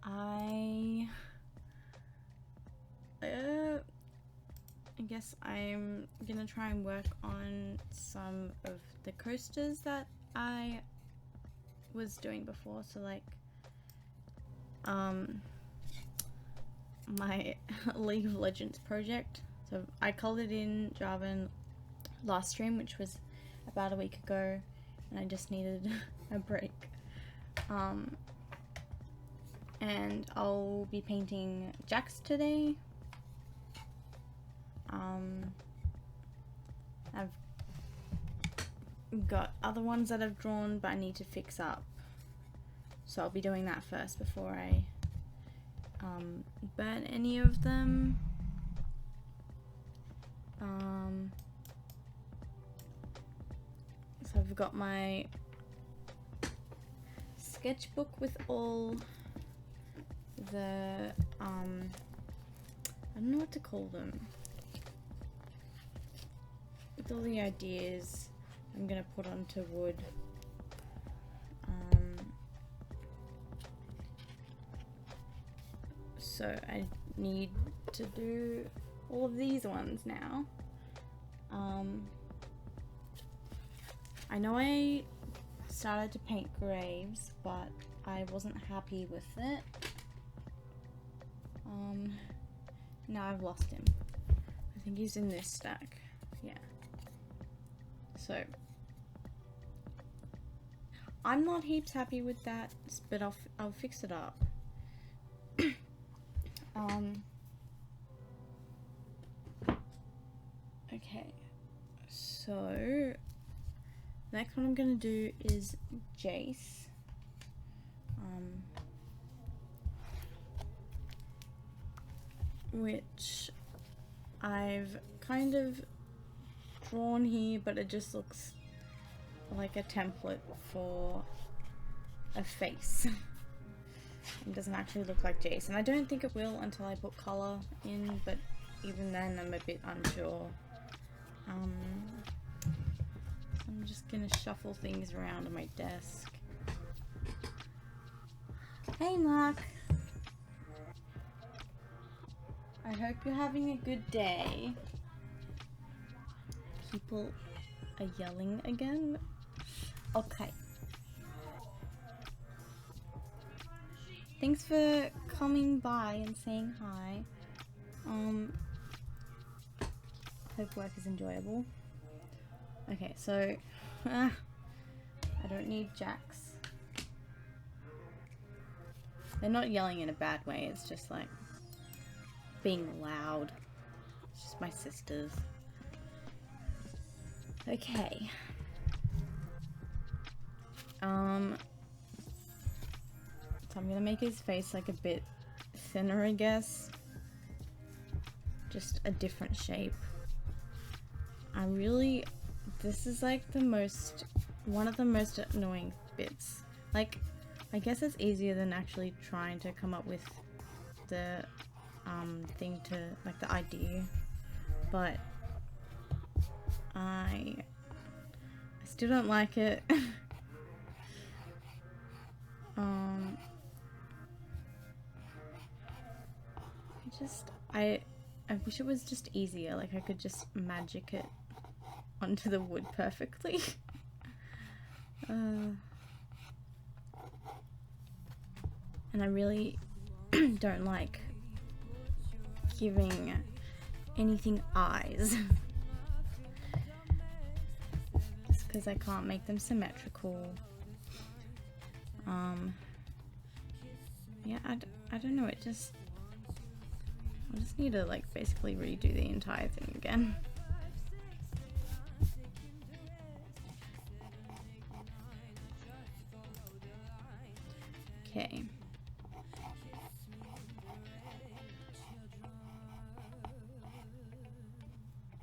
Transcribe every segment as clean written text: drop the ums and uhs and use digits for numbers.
I guess I'm gonna try and work on some of the coasters that I was doing before. So like my League of Legends project. So I colored in Jarvan last stream, which was about a week ago, and I just needed a break. And I'll be painting Jax today. I've got other ones that I've drawn, but I need to fix up. So I'll be doing that first before I burn any of them. So I've got my sketchbook with all the I don't know what to call them, with all the ideas I'm gonna put onto wood. So I need to do all of these ones now. I know I started to paint Graves, but I wasn't happy with it. Now I've lost him. I think he's in this stack. Yeah. So I'm not heaps happy with that, but I'll fix it up. Okay, so next one I'm gonna do is Jace. Which I've kind of drawn here, but it just looks like a template for a face. It doesn't actually look like Jace, and I don't think it will until I put color in, but even then I'm a bit unsure. I'm just gonna shuffle things around on my desk. Hey Mark! I hope you're having a good day. People are yelling again. Okay. Thanks for coming by and saying hi. Hope work is enjoyable. Okay, so I don't need Jax. They're not yelling in a bad way, it's just like being loud. It's just my sisters. Okay. So I'm gonna make his face like a bit thinner, I guess. Just a different shape. This is like one of the most annoying bits. Like, I guess it's easier than actually trying to come up with the thing to, like, the idea, but I still don't like it. I wish it was just easier, like I could just magic it onto the wood perfectly. And I really don't like giving anything eyes. Just because I can't make them symmetrical. Yeah, I don't know, I just need to like basically redo the entire thing again. Okay.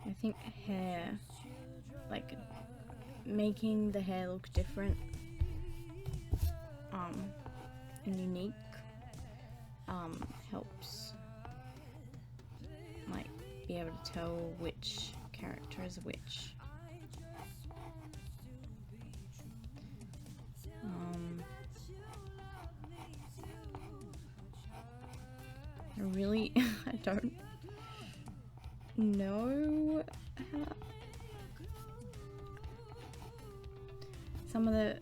I think hair, like making the hair look different and unique helps like be able to tell which character is which. really, I don't know how. Some of the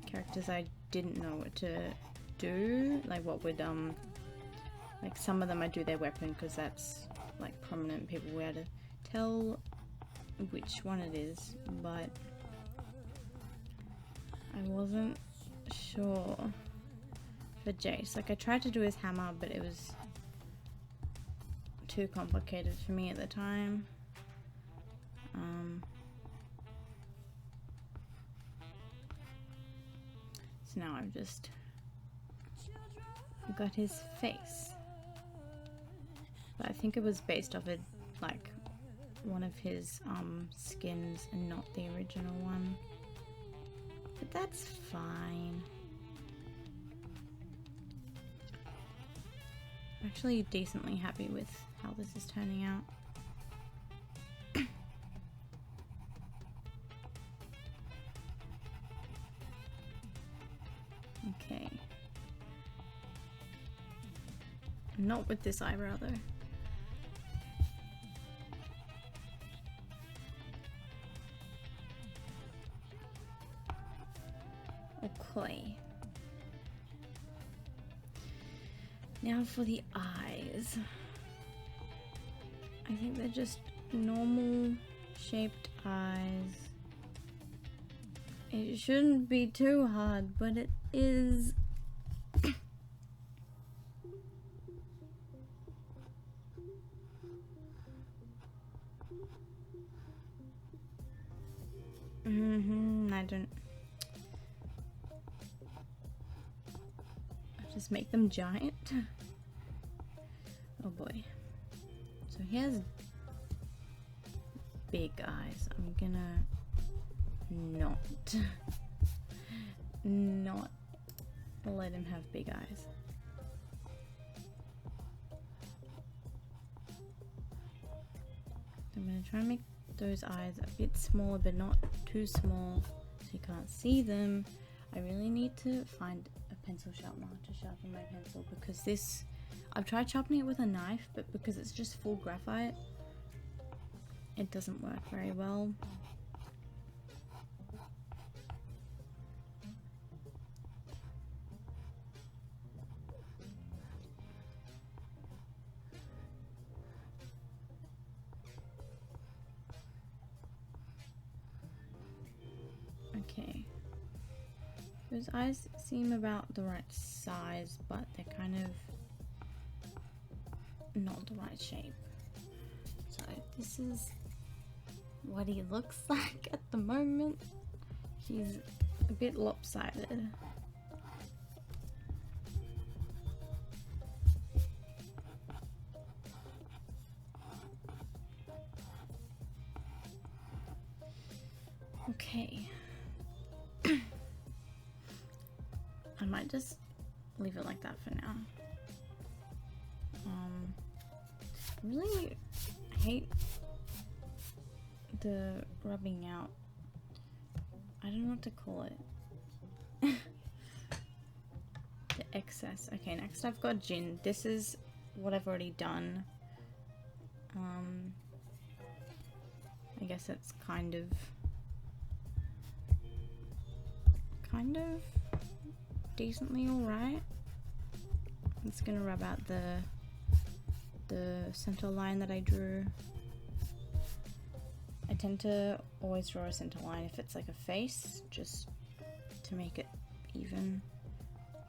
characters I didn't know what to do, like what would like some of them I do their weapon because that's like prominent. People were able to tell which one it is, but I wasn't sure for Jace. Like I tried to do his hammer, but it was too complicated for me at the time. So now I've just got his face. But I think it was based off like one of his skins and not the original one. But that's fine. I'm actually decently happy with how this is turning out. Okay. Not with this eyebrow though. Okay. Now for the eyes. I think they're just normal shaped eyes. It shouldn't be too hard, but it is. I don't. I'll just make them giant. Oh boy. So he has big eyes. I'm gonna not let him have big eyes. I'm gonna try and make those eyes a bit smaller, but not too small so you can't see them. I really need to find a pencil sharpener to sharpen my pencil because this, I've tried sharpening it with a knife, but because it's just full graphite, it doesn't work very well. Okay. Those eyes seem about the right size, but they're kind of not the right shape. So this is what he looks like at the moment. He's a bit lopsided. Okay. I might just leave it like that for now. Really hate the rubbing out. I don't know what to call it. The excess. Okay, next I've got Jin. This is what I've already done. I guess it's kind of decently alright. I'm just gonna rub out the center line that I drew. I tend to always draw a center line if it's like a face, just to make it even,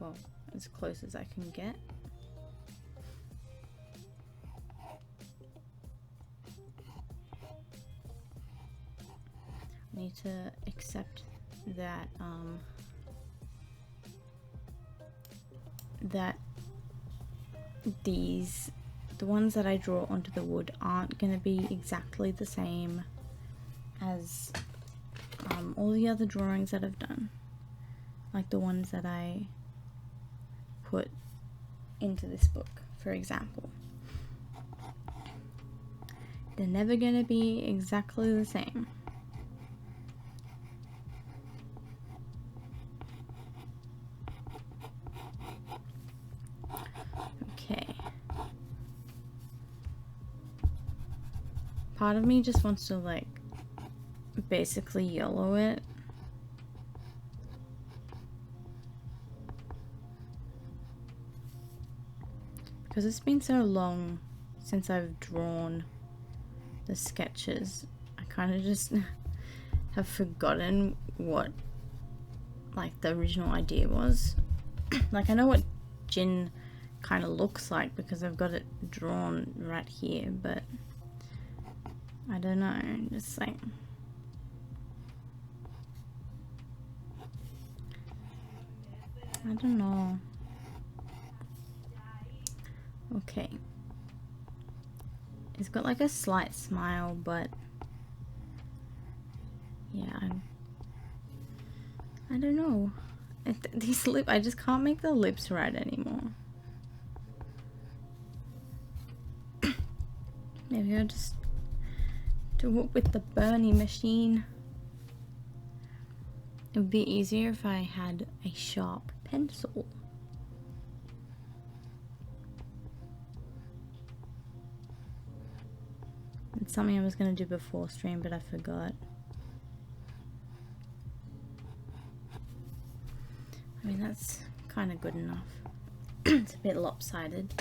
well, as close as I can get. I need to accept that that the ones that I draw onto the wood aren't going to be exactly the same as all the other drawings that I've done, like the ones that I put into this book, for example. They're never going to be exactly the same. Okay. part of me just wants to like basically yellow it. Because it's been so long since I've drawn the sketches, I kind of just have forgotten what like the original idea was. Like I know what Jin kind of looks like because I've got it drawn right here, but I don't know, just like I don't know. Okay. It's got like a slight smile, but yeah, I don't know. These I just can't make the lips right anymore. Maybe I'll just do it with the Bernie machine. It would be easier if I had a sharp pencil. It's something I was going to do before stream, but I forgot. I mean, that's kind of good enough. It's a bit lopsided.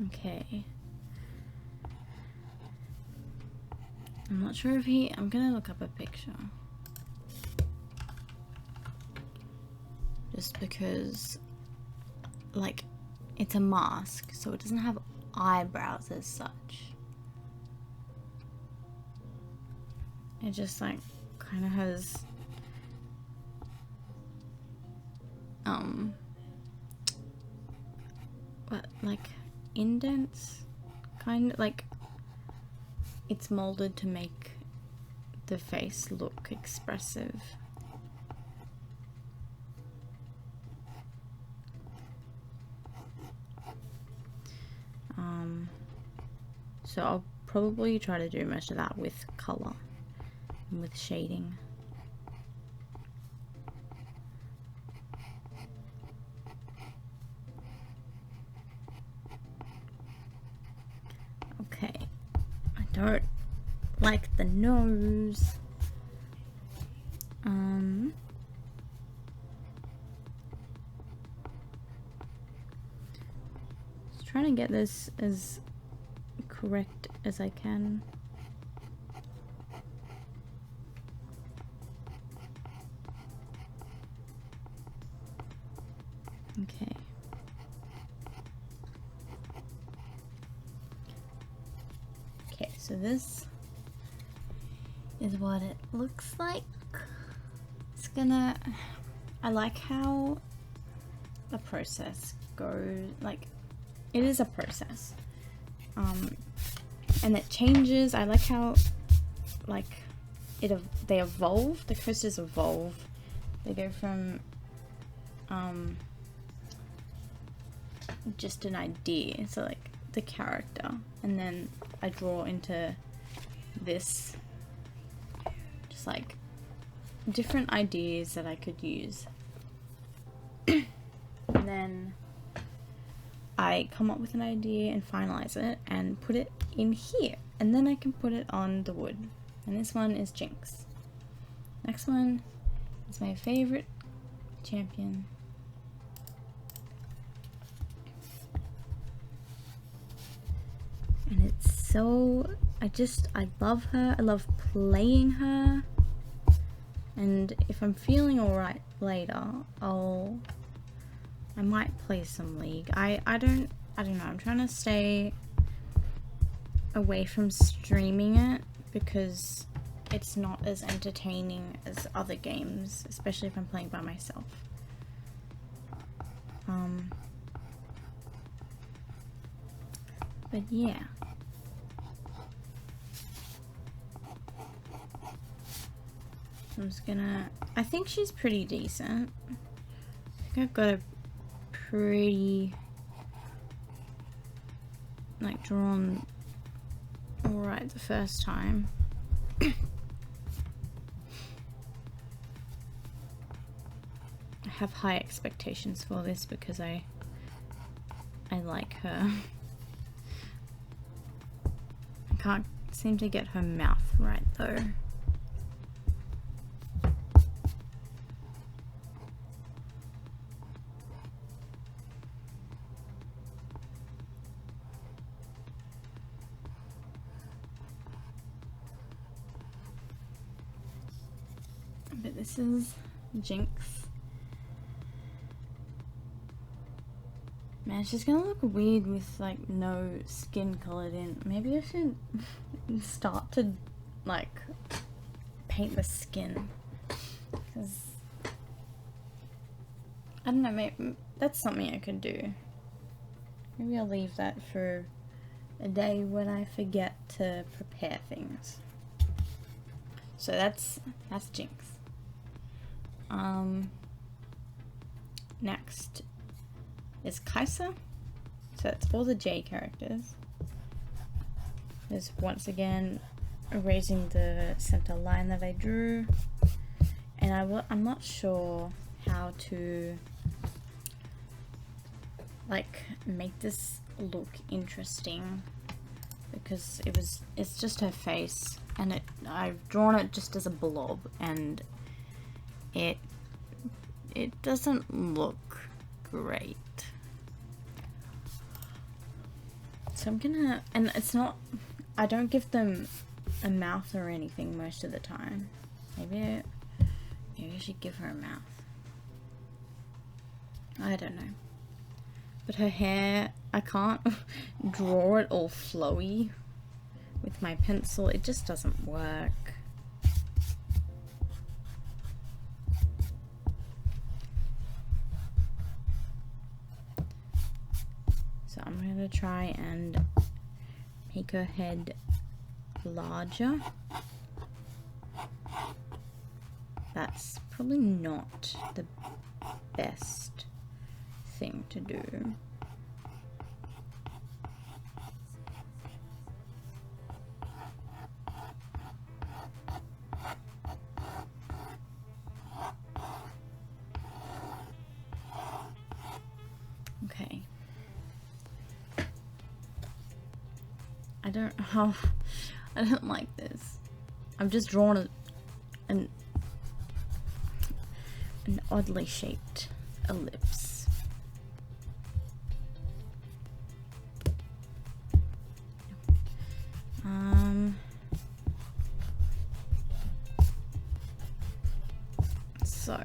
Okay. I'm not sure if I'm going to look up a picture. Just because, like, it's a mask, so it doesn't have eyebrows as such. It just, like, kind of has, what, like, indents? Kind of, like, it's molded to make the face look expressive. So I'll probably try to do most of that with color and with shading. Okay, I don't like the nose. Just trying to get this as correct as I can. Okay. Okay, so this is what it looks like. It's gonna, I like how the process goes, like, it is a process. And it changes. I like how, like, they evolve. The coasters evolve. They go from just an idea, so like the character, and then I draw into this, just like different ideas that I could use. And then I come up with an idea and finalize it and put it in here, and then I can put it on the wood. And this one is Jinx. Next one is my favorite champion. And it's so, I love her. I love playing her. And if I'm feeling alright later, I might play some League. I don't know. I'm trying to stay away from streaming it because it's not as entertaining as other games, especially if I'm playing by myself. But yeah. I'm just gonna, I think she's pretty decent. I think I've got a pretty, like, drawn alright the first time. I have high expectations for this because I like her. I can't seem to get her mouth right though. But this is Jinx. Man, she's gonna look weird with like no skin colored in. Maybe I should start to like paint the skin, because I don't know, maybe that's something I could do. Maybe I'll leave that for a day when I forget to prepare things. So that's Jinx. Next is Kai'Sa. So it's all the J characters. There's once again erasing the center line that I drew, and I'm not sure how to like make this look interesting, because it's just her face, and I've drawn it just as a blob, and it doesn't look great. So I'm gonna, and it's not, I don't give them a mouth or anything most of the time. Maybe I should give her a mouth. I don't know. But her hair, I can't draw it all flowy with my pencil. It just doesn't work. So I'm going to try and make her head larger. That's probably not the best thing to do. Okay. I don't like this. I've just drawn an oddly shaped ellipse. So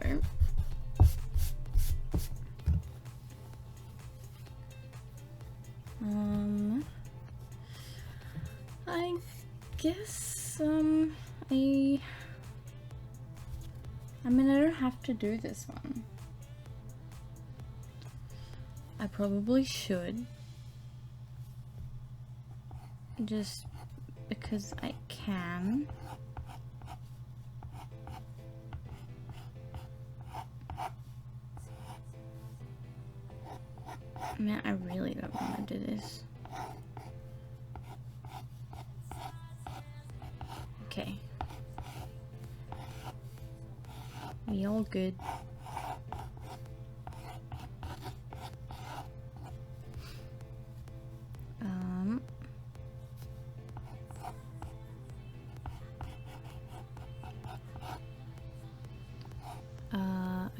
I guess I mean, I don't have to do this one. I probably should, just because I can. Man, I really don't want to do this. Okay. We all good.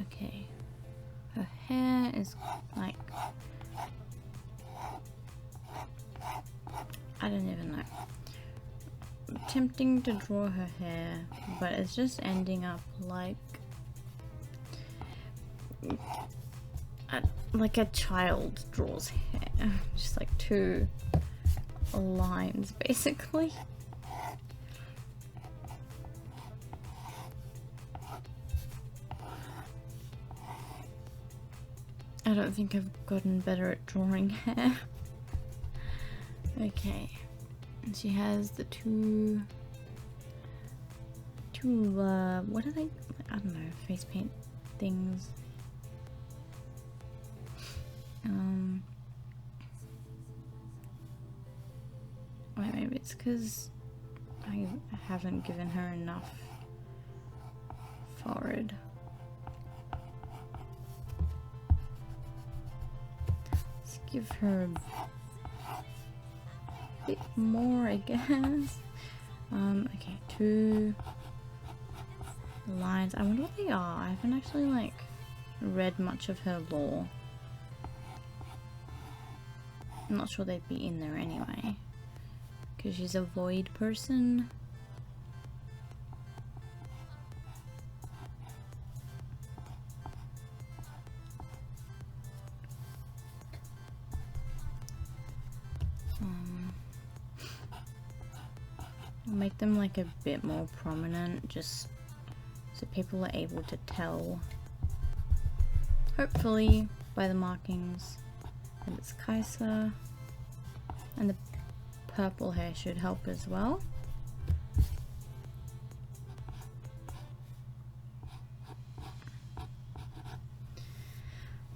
Okay. Her hair is like, I don't even know. I'm attempting to draw her hair, but it's just ending up like a child draws hair. Just like two lines, basically. I don't think I've gotten better at drawing hair. Okay. And she has the two what are they? I don't know, face paint things. Wait, maybe it's because I haven't given her enough forehead. give her a bit more, I guess. Okay, 2 lines. I wonder what they are. I haven't actually like read much of her lore. I'm not sure they'd be in there anyway, because she's a void person. I'll make them like a bit more prominent, just so people are able to tell, hopefully by the markings, that it's Kai'Sa. And the purple hair should help as well.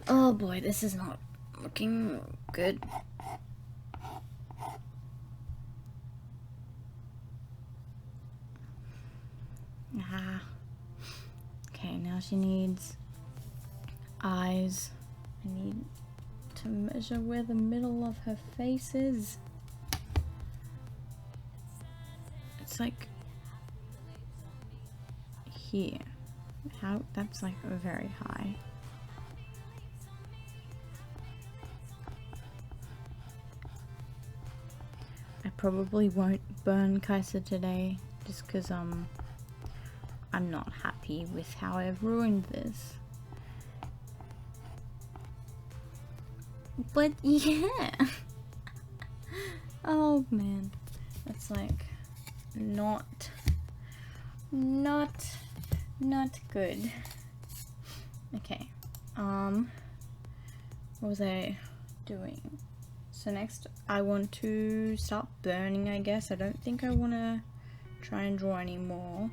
Oh boy, this is not looking good. Ah. Okay, now she needs eyes. I need to measure where the middle of her face is. It's like here. How? That's like very high. I probably won't burn Kai'Sa today just because I'm not happy with how I've ruined this. But yeah. Oh man. That's like not good. Okay. What was I doing? So next I want to start burning, I guess. I don't think I want to try and draw anymore.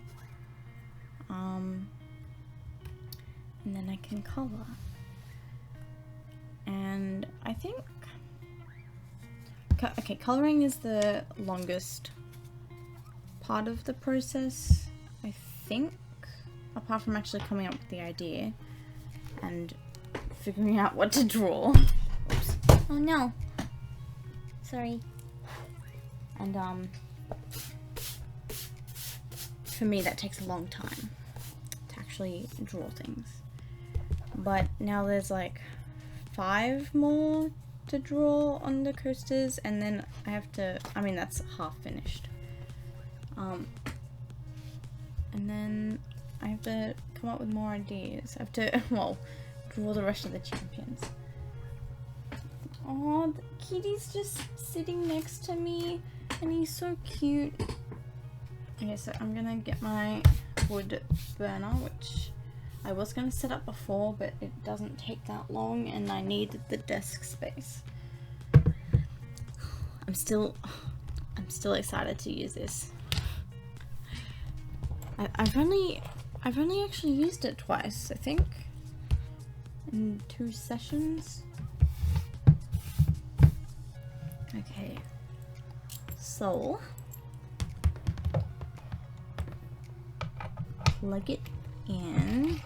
And then I can color. And I think, okay, coloring is the longest part of the process, I think, apart from actually coming up with the idea and figuring out what to draw. Oops. Oh no. Sorry. And for me that takes a long time to actually draw things. But now there's like 5 more to draw on the coasters, and then I have to, I mean that's half finished. And then I have to come up with more ideas. I have to, well, draw the rest of the champions. Oh, the kitty's just sitting next to me, and he's so cute. Okay, so I'm gonna get my wood burner, which I was gonna set up before, but it doesn't take that long, and I need the desk space. I'm still excited to use this. I've only actually used it twice, I think, in 2 sessions. Okay, so plug it in,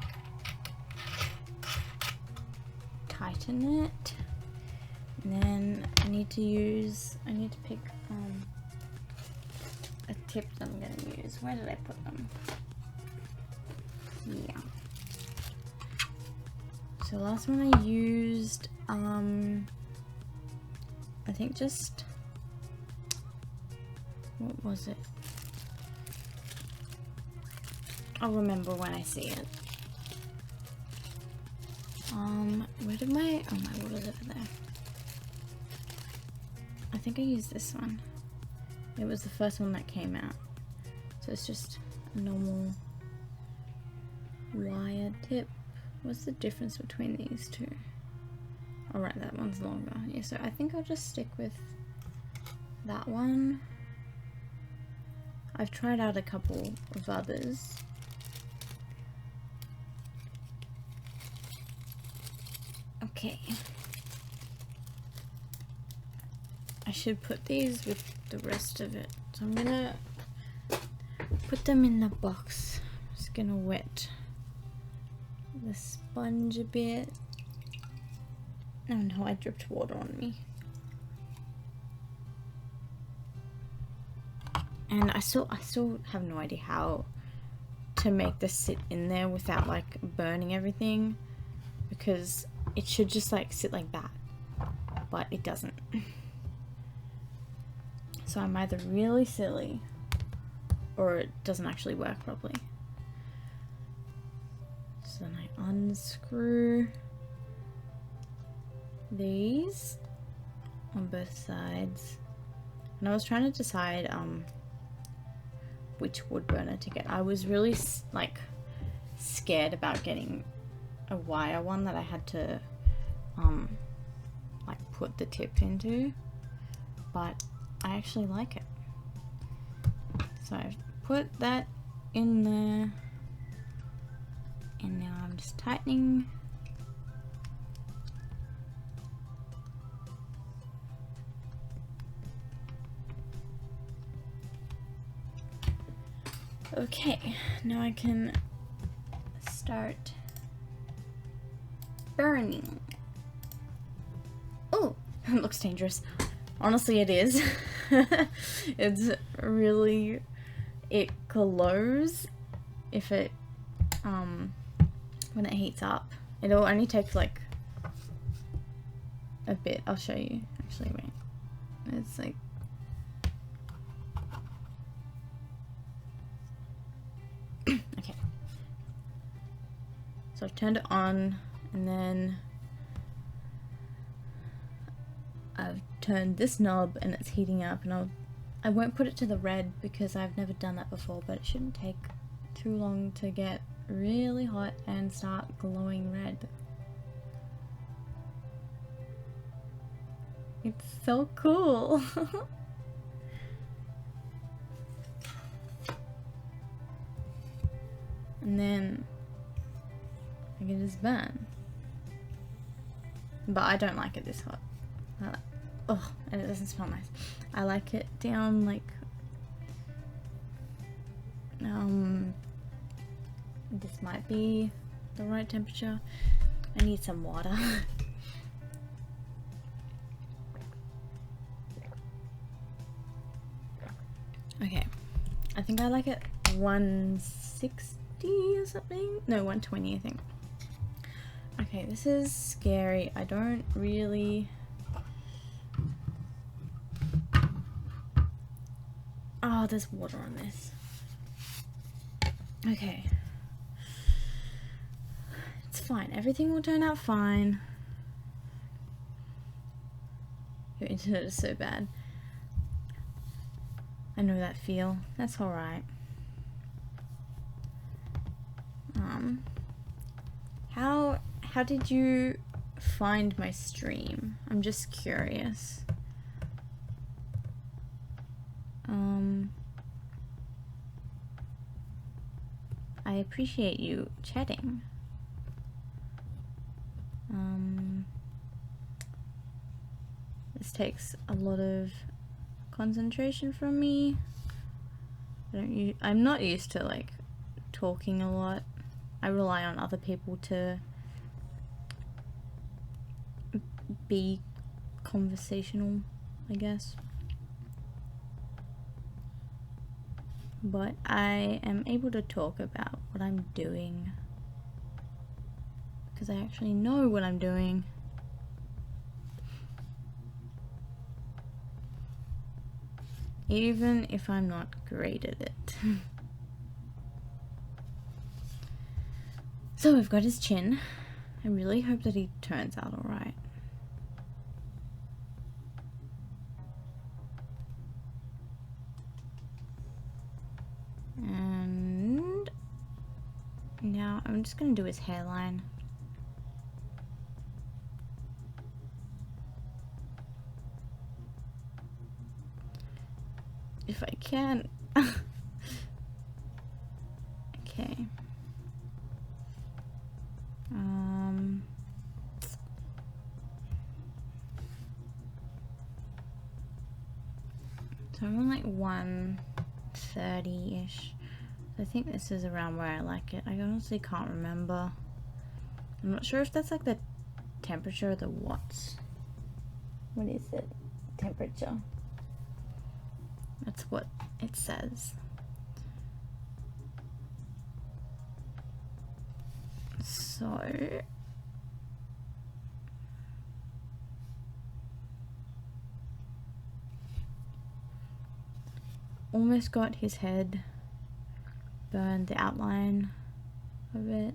tighten it, and then I need to pick a tip that I'm going to use. Where did I put them? Yeah. So last one I used, I think just, what was it? I'll remember when I see it. Where did my, oh my, what is it there? I think I used this one. It was the first one that came out. So it's just a normal wire tip. What's the difference between these two? Alright, that one's longer. Yeah, so I think I'll just stick with that one. I've tried out a couple of others. Okay. I should put these with the rest of it. So I'm gonna put them in the box. I'm just gonna wet the sponge a bit. Oh no, I dripped water on me. And I still have no idea how to make this sit in there without like burning everything, because it should just like sit like that, but it doesn't. So I'm either really silly or it doesn't actually work properly. So then I unscrew these on both sides, and I was trying to decide which wood burner to get. I was really like scared about getting a wire one that I had to like put the tip into, but I actually like it. So I've put that in there, and now I'm just tightening. Okay, now I can start burning. Oh, it looks dangerous. Honestly, it is. It's really, it glows if it, when it heats up. It'll only take like a bit. I'll show you. Actually, wait. It's like, okay. So I've turned it on, and then I've turned this knob and it's heating up, and I won't put it to the red because I've never done that before, but it shouldn't take too long to get really hot and start glowing red. It's so cool. And then I can just burn. But I don't like it this hot. Oh, and it doesn't smell nice. I like it down like this might be the right temperature. I need some water. Okay, I think I like it 160 or something. No, 120 I think. Okay, this is scary. I don't really... Oh, there's water on this. Okay. It's fine. Everything will turn out fine. Your internet is so bad. I know that feel. That's alright. How did you find my stream? I'm just curious. I appreciate you chatting. This takes a lot of concentration from me. I'm not used to like talking a lot. I rely on other people to be conversational, I guess. But I am able to talk about what I'm doing because I actually know what I'm doing. Even if I'm not great at it. So we've got his chin. I really hope that he turns out alright. And now I'm just gonna do his hairline. If I can. Okay. So I'm on like 130-ish. I think this is around where I like it. I honestly can't remember. I'm not sure if that's like the temperature of the what? What is it? Temperature. That's what it says. So almost got his head burned, the outline of it,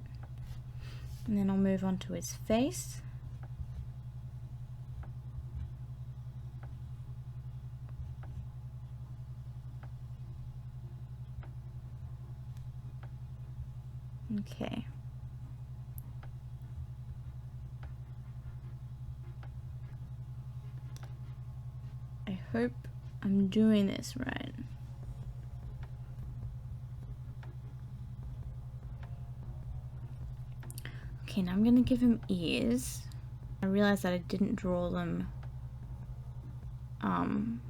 and then I'll move on to his face. Okay. I hope I'm doing this right. Okay, now I'm gonna give him ears. I realized that I didn't draw them on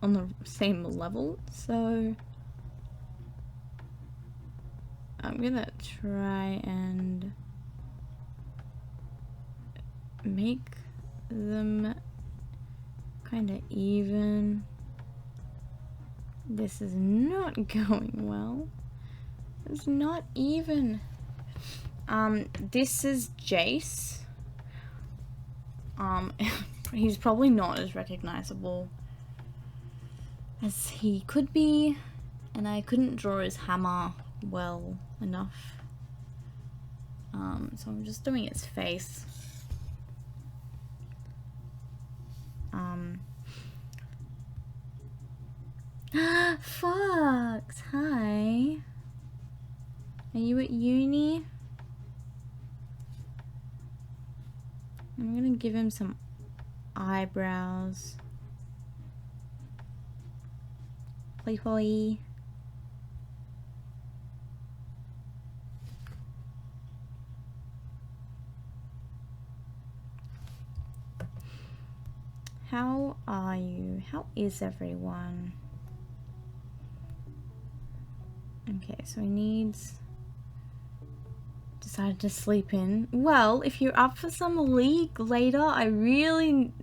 the same level, so I'm gonna try and make them kind of even. This is not going well. It's not even. This is Jace. He's probably not as recognizable as he could be, and I couldn't draw his hammer well enough. So I'm just doing its face. Fox, hi. Are you at uni? I'm gonna give him some eyebrows. Hoi hoi. How are you? How is everyone? Okay, so he needs... Decided to sleep in. Well, if you're up for some League later, I really...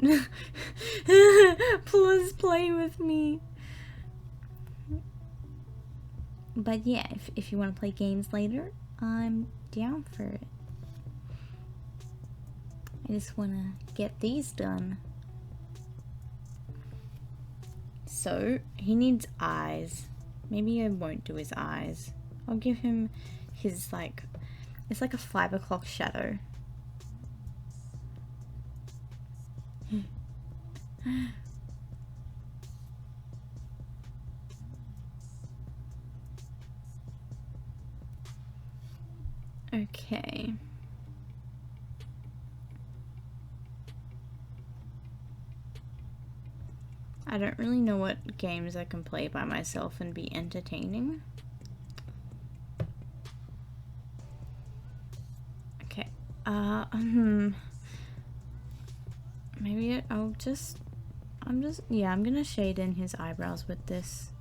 Please play with me. But yeah, if you want to play games later, I'm down for it. I just want to get these done. So, he needs eyes. Maybe I won't do his eyes. I'll give him his, like... It's like a 5 o'clock shadow. Okay. I don't really know what games I can play by myself and be entertaining. Okay. Maybe I'm gonna shade in his eyebrows with this.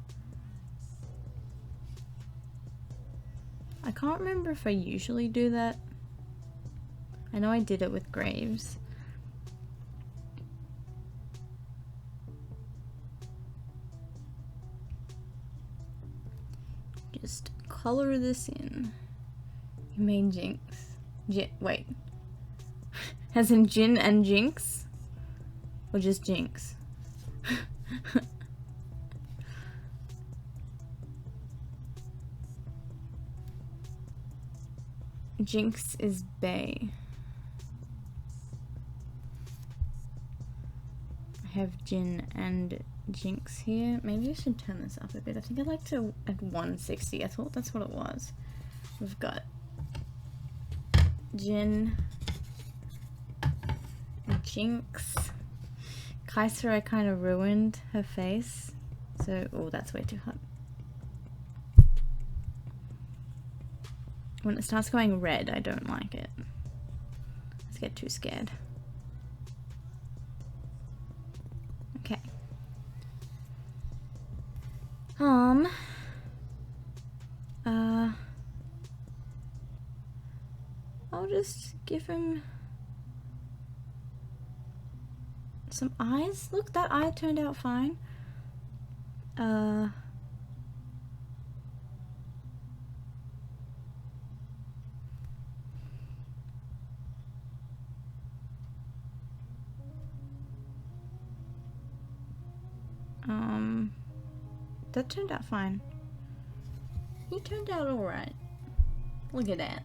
I can't remember if I usually do that. I know I did it with Graves. Just color this in. You made Jinx. Wait. As in Jin and Jinx? Or just Jinx? Jinx is Bay. I have Jin and Jinx here. Maybe I should turn this up a bit. I think I'd like to at 160. I thought that's what it was. We've got Jin, Jinx. Kai'Sa, I kind of ruined her face. So, oh, that's way too hot. When it starts going red, I don't like it. I get too scared. Okay. I'll just give him some eyes. Look, that eye turned out fine. That turned out fine. He turned out alright. Look at that.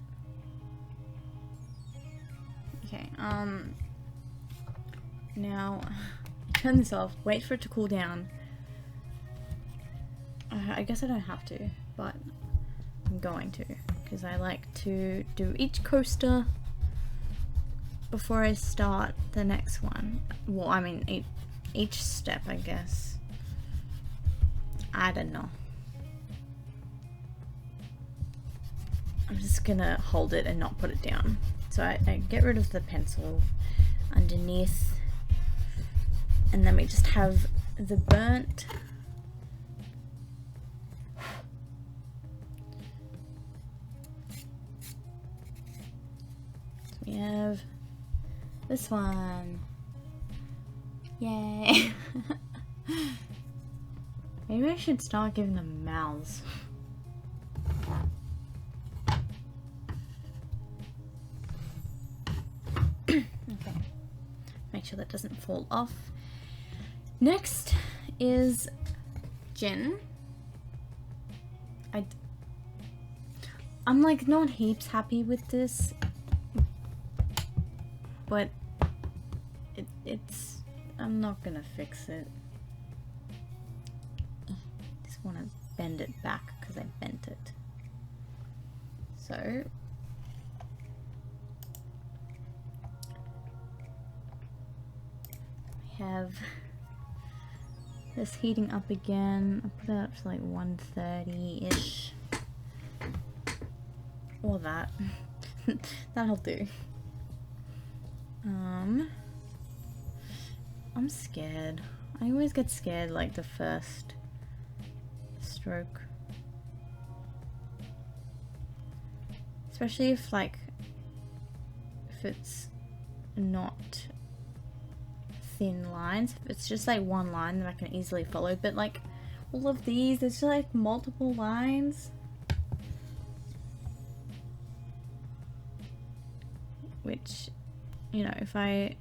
Okay, now turn this off, wait for it to cool down. I guess I don't have to, but I'm going to, because I like to do each coaster before I start the next one. Well, I mean, each step, I guess. I don't know. I'm just gonna hold it and not put it down. So I get rid of the pencil underneath, and then we just have the burnt. So we have this one. Yay! Maybe I should start giving them mouths. Okay. Make sure that doesn't fall off. Next is Jin. I'm like not heaps happy with this, but it's I'm not gonna fix it. Just want to bend it back because I bent it. So we have this heating up again. I'll put it up to like 130-ish. Or that. That'll do. I'm scared. I always get scared like the first stroke. Especially if it's not thin lines. If it's just like one line that I can easily follow, but like all of these, there's just like multiple lines. Which, you know, if I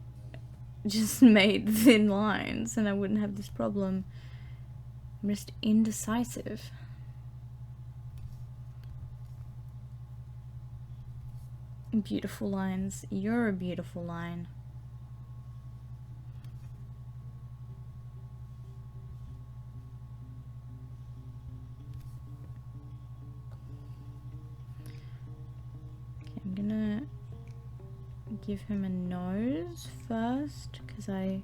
just made thin lines then I wouldn't have this problem. I'm just indecisive. Beautiful lines. You're a beautiful line. Okay, I'm gonna give him a nose first because I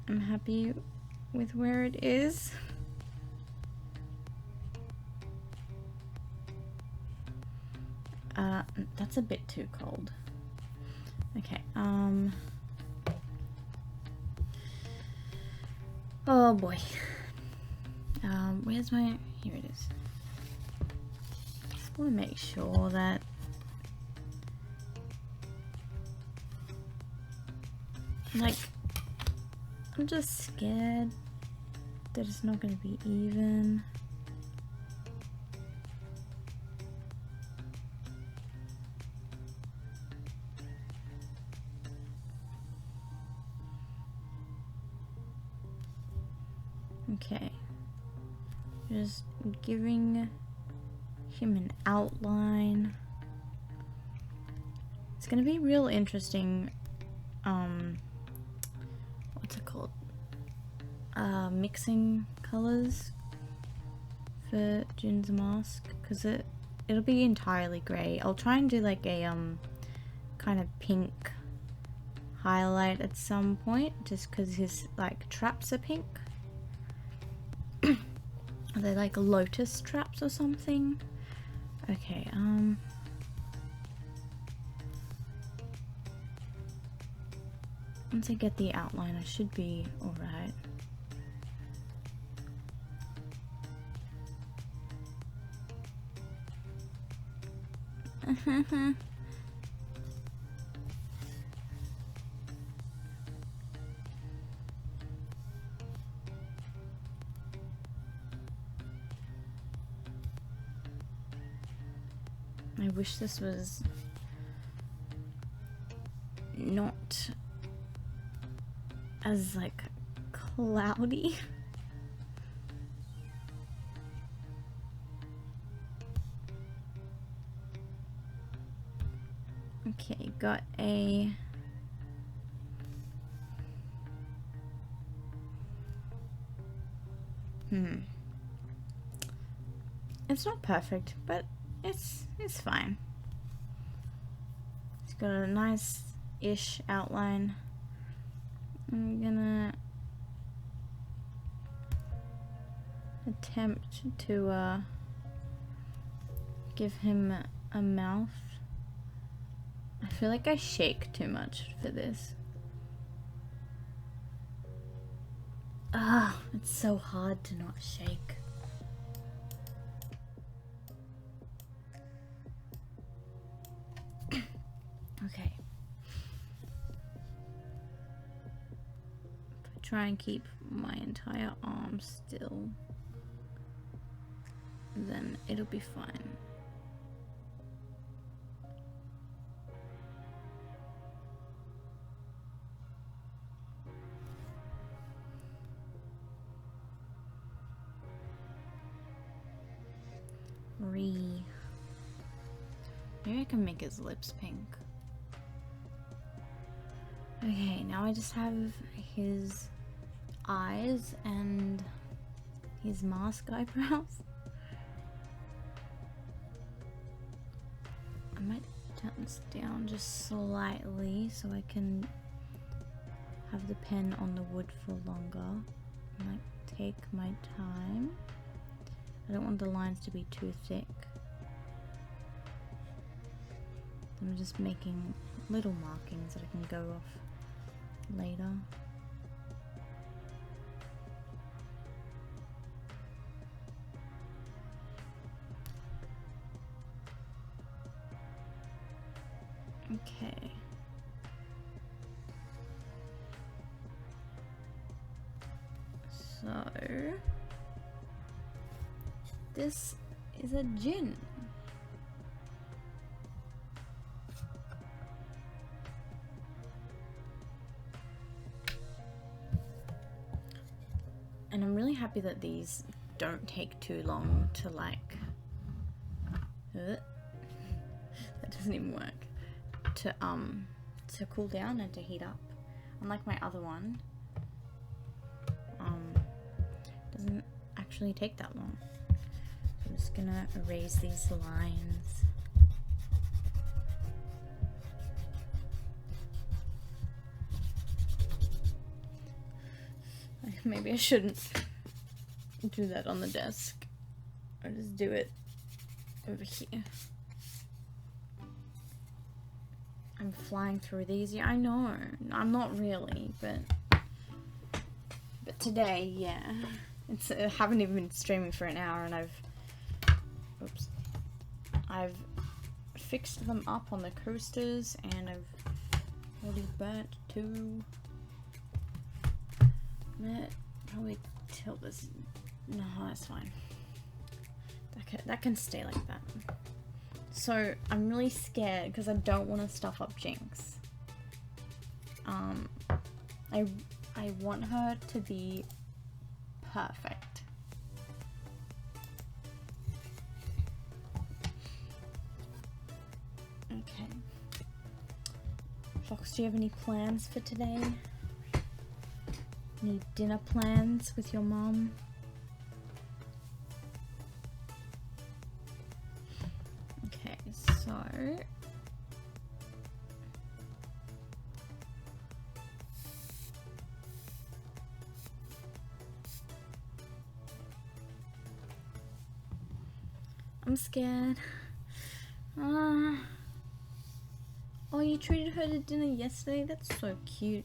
am happy with where it is. That's a bit too cold. Okay, oh boy. Where's my, here it is. Just want to make sure that like, I'm just scared that it's not going to be even. Okay, just giving him an outline. It's going to be real interesting. What's it called? Mixing colors for Jin's mask, because it'll be entirely grey. I'll try and do like a kind of pink highlight at some point, just because his like traps are pink. Are they like lotus traps or something? Okay, once I get the outline, I should be alright. I wish this was not as like cloudy. Okay, got a it's not perfect, but it's fine. It's got a nice-ish outline. I'm gonna attempt to give him a mouth. I feel like I shake too much for this. Ah, it's so hard to not shake. Okay. If I try and keep my entire arm still, then it'll be fine. Maybe I can make his lips pink. Okay, now I just have his eyes and his mask eyebrows. I might turn this down just slightly so I can have the pen on the wood for longer. I might take my time. I don't want the lines to be too thick. I'm just making little markings that I can go off later. Okay. So this is a gin. And I'm really happy that these don't take too long to like that doesn't even work to cool down and to heat up. Unlike my other one, doesn't actually take that long. I'm just gonna erase these lines. Maybe I shouldn't do that on the desk. I'll just do it over here. I'm flying through these. Yeah, I know. I'm not really, but today, yeah. I haven't even been streaming for an hour, and I've fixed them up on the coasters, and I've already burnt 2. Probably tilt this. No, that's fine. That can stay like that. So I'm really scared because I don't want to stuff up Jinx. I want her to be perfect. Okay. Fox, do you have any plans for today? Any dinner plans with your mom? Okay, so I'm scared. Oh, you treated her to dinner yesterday? That's so cute.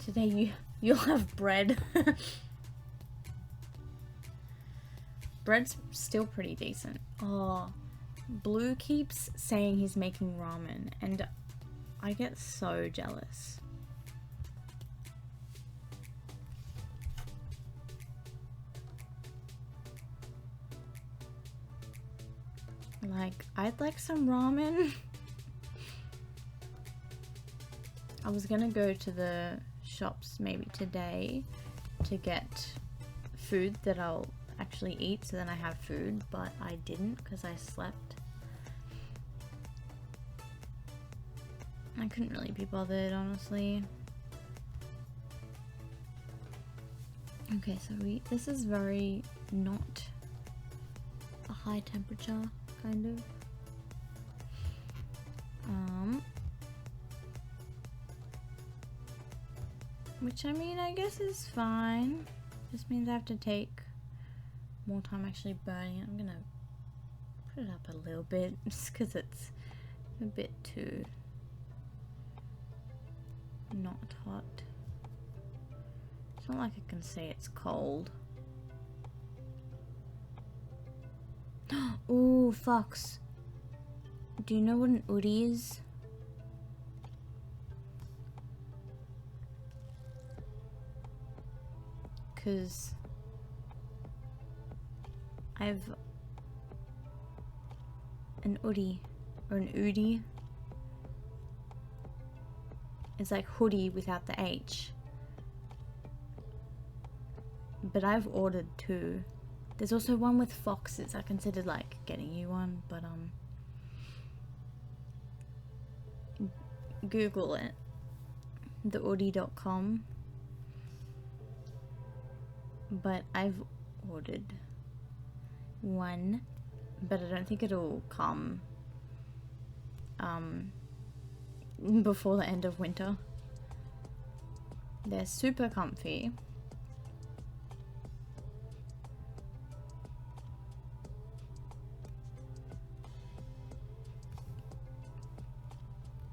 Today you'll have bread. Bread's still pretty decent. Oh, Blue keeps saying he's making ramen, and I get so jealous. Like, I'd like some ramen. I was gonna go to the shops maybe today to get food that I'll actually eat, so then I have food, but I didn't because I slept. I couldn't really be bothered, honestly. Okay, so this is very not a high temperature, kind of. Which, I mean, I guess is fine. Just means I have to take more time actually burning it. I'm gonna put it up a little bit just because it's a bit too not hot. It's not like I can say it's cold. Ooh, Fox. Do you know what an udi is? Because I've an udi or an udi is like hoodie without the H, but I've ordered 2. There's also one with foxes. I considered like getting you one, but Google it, theudi.com. But I've ordered one, but I don't think it'll come before the end of winter. They're super comfy.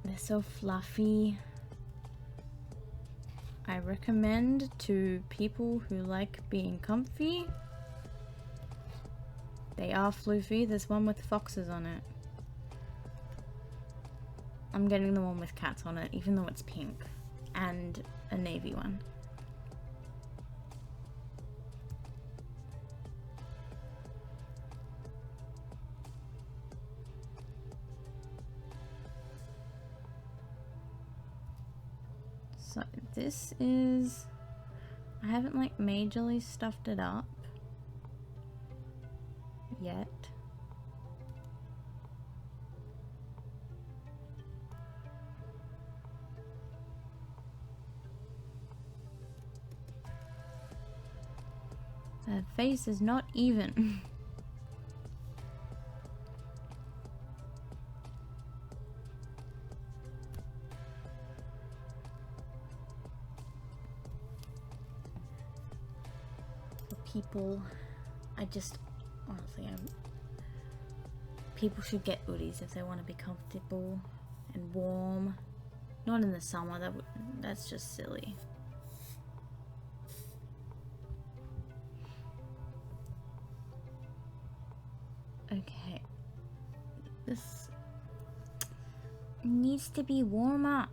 They're so fluffy. I recommend to people who like being comfy. They are floofy. There's one with foxes on it. I'm getting the one with cats on it, even though it's pink, and a navy one. So this is, I haven't like majorly stuffed it up yet. Her face is not even. For people, honestly, people should get hoodies if they want to be comfortable and warm. Not in the summer, that's just silly. Okay, this needs to be warmer.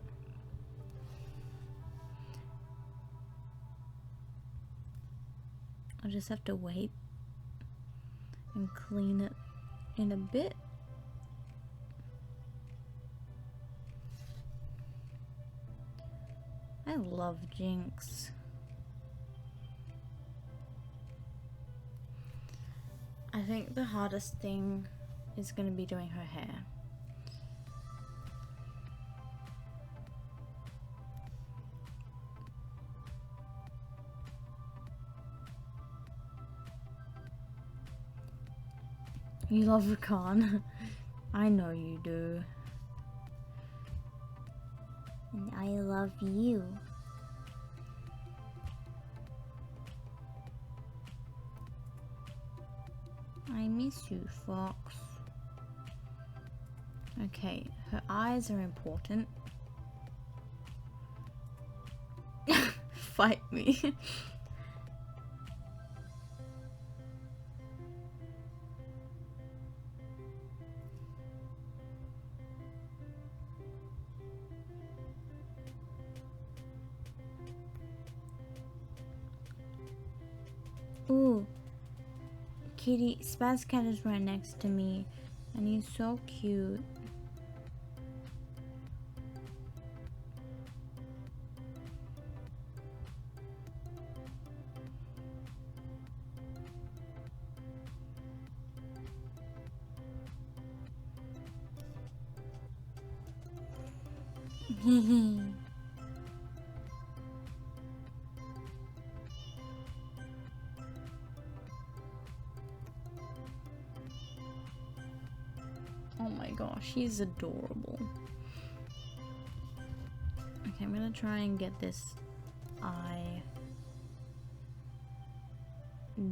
I'll just have to wait and clean it in a bit. I love Jinx. I think the hardest thing is going to be doing her hair. You love Rakan. I know you do. And I love you. I miss you, Fox. Okay, her eyes are important. Fight me. Ooh. Kitty, Spaz Cat is right next to me. And he's so cute. Oh my gosh, he's adorable. Okay, I'm gonna try and get this eye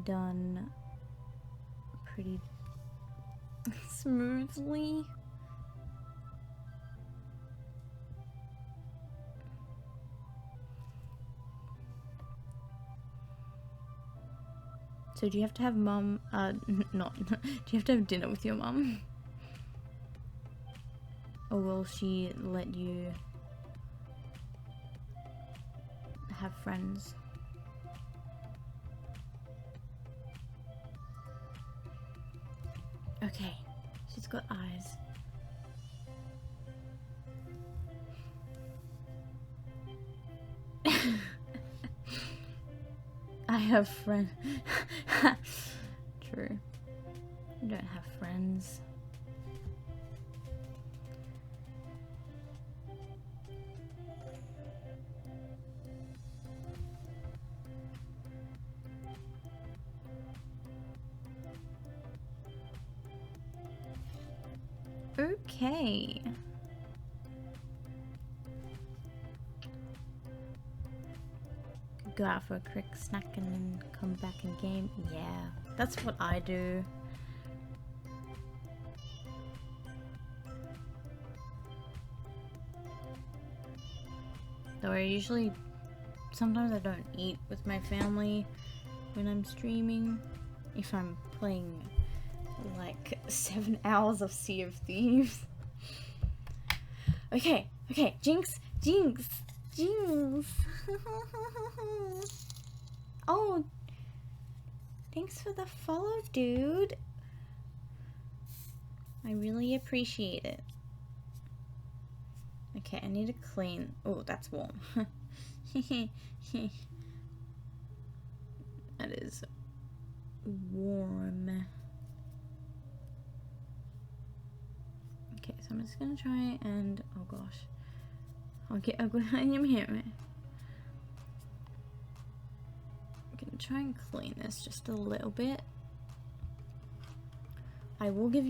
done pretty smoothly. So do you have to have mum, not, do you have to have dinner with your mum? Or will she let you have friends? Okay, she's got eyes. I have friends. True. You don't have friends. Okay. Go out for a quick snack and then come back and game. Yeah, that's what I do. Though I usually, sometimes I don't eat with my family when I'm streaming. If I'm playing like 7 hours of Sea of Thieves. Okay, okay, Jinx, Jinx, Jinx. Oh, thanks for the follow, dude. I really appreciate it. Okay, I need to clean. Oh, that's warm. That is warm. Okay, so I'm just gonna try and, oh gosh. Okay, I'm gonna try and clean this just a little bit. I will give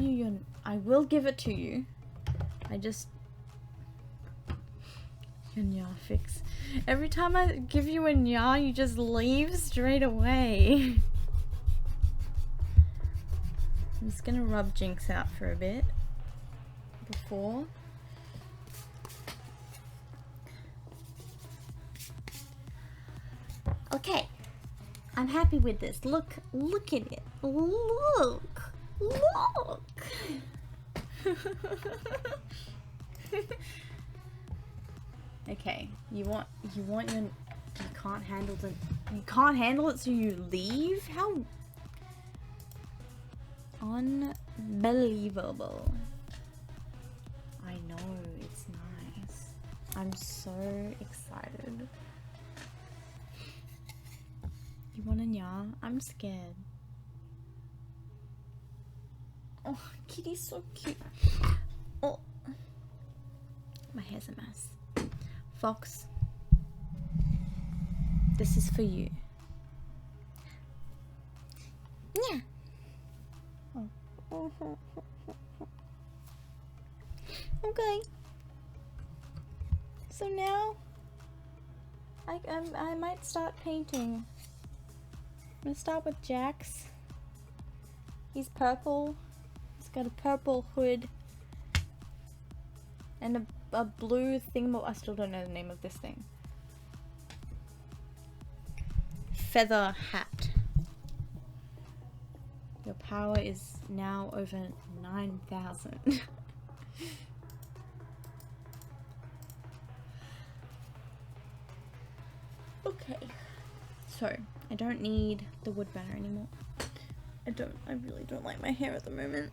it to you. I just, your nya fix. Every time I give you a nya, you just leave straight away. I'm just gonna rub Jinx out for a bit before. Okay, I'm happy with this. Look at it. Look. Okay, you can't handle it, so you leave? How unbelievable. I know, it's nice. I'm so excited. You want a nya? I'm scared. Oh, Kitty's so cute. Oh, my hair's a mess. Fox, this is for you. Yeah. Oh. Okay. So now, I might start painting. I'm gonna start with Jax. He's purple. He's got a purple hood and a blue thing. I still don't know the name of this thing. Feather hat. Your power is now over 9,000. Okay. So, I don't need the wood banner anymore. I really don't like my hair at the moment.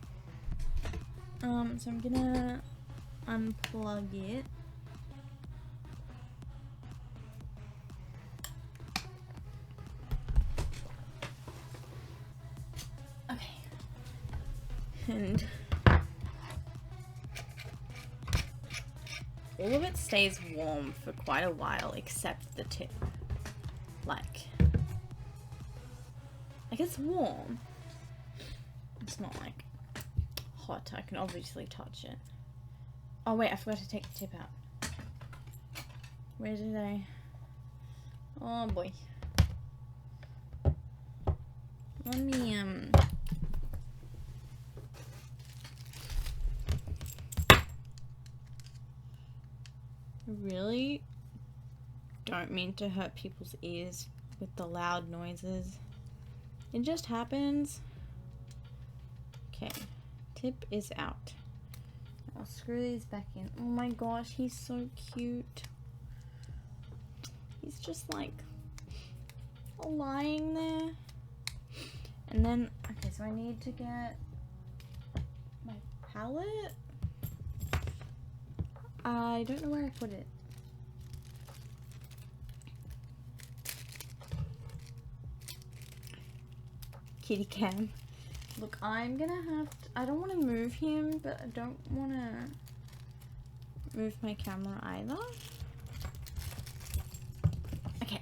So I'm gonna unplug it. Okay. And all of it stays warm for quite a while except the tip. Like it's warm. It's not like hot. I can obviously touch it. Oh wait, I forgot to take the tip out. Where did I? Oh boy. Let me really don't mean to hurt people's ears with the loud noises. It just happens. Okay, tip is out. I'll screw these back in. Oh my gosh, he's so cute. He's just like lying there. And then, okay, so I need to get my palette. I don't know where I put it. Kitty cam. Look, I'm gonna have to, I don't want to move him, but I don't want to move my camera either. Okay.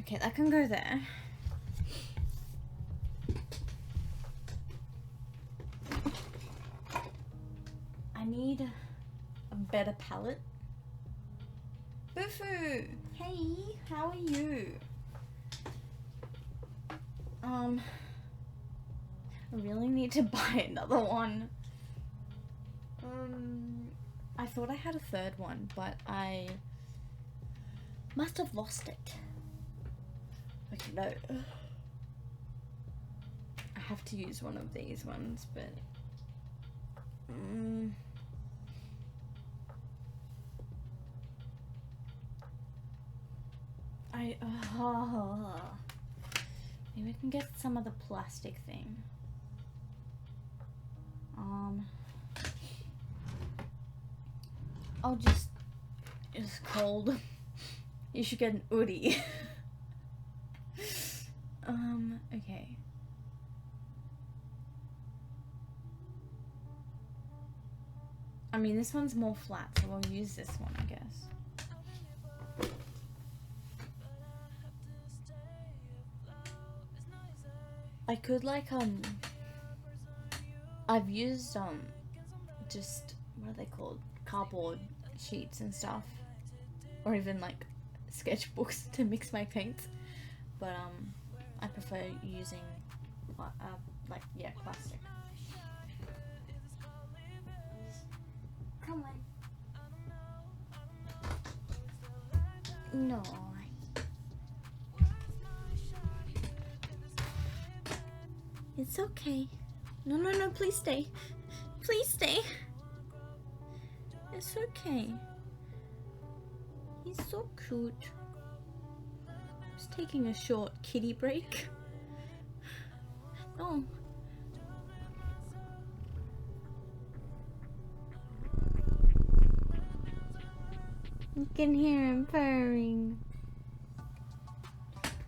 Okay, that can go there. I need a better palette. Bufu! Hey, how are you? I really need to buy another one. I thought I had a third one, but I must have lost it. Okay, no. I have to use one of these ones, but maybe I can get some of the plastic thing. I'll just, it's cold. You should get an hoodie. Okay. I mean, this one's more flat, so I'll use this one, I guess. I could like I've used just what are they called, cardboard sheets and stuff, or even like sketchbooks to mix my paints, but I prefer using like plastic. Come on. No. It's okay. No, no, no, please stay. Please stay. It's okay. He's so cute. Just taking a short kitty break. Oh. You can hear him purring.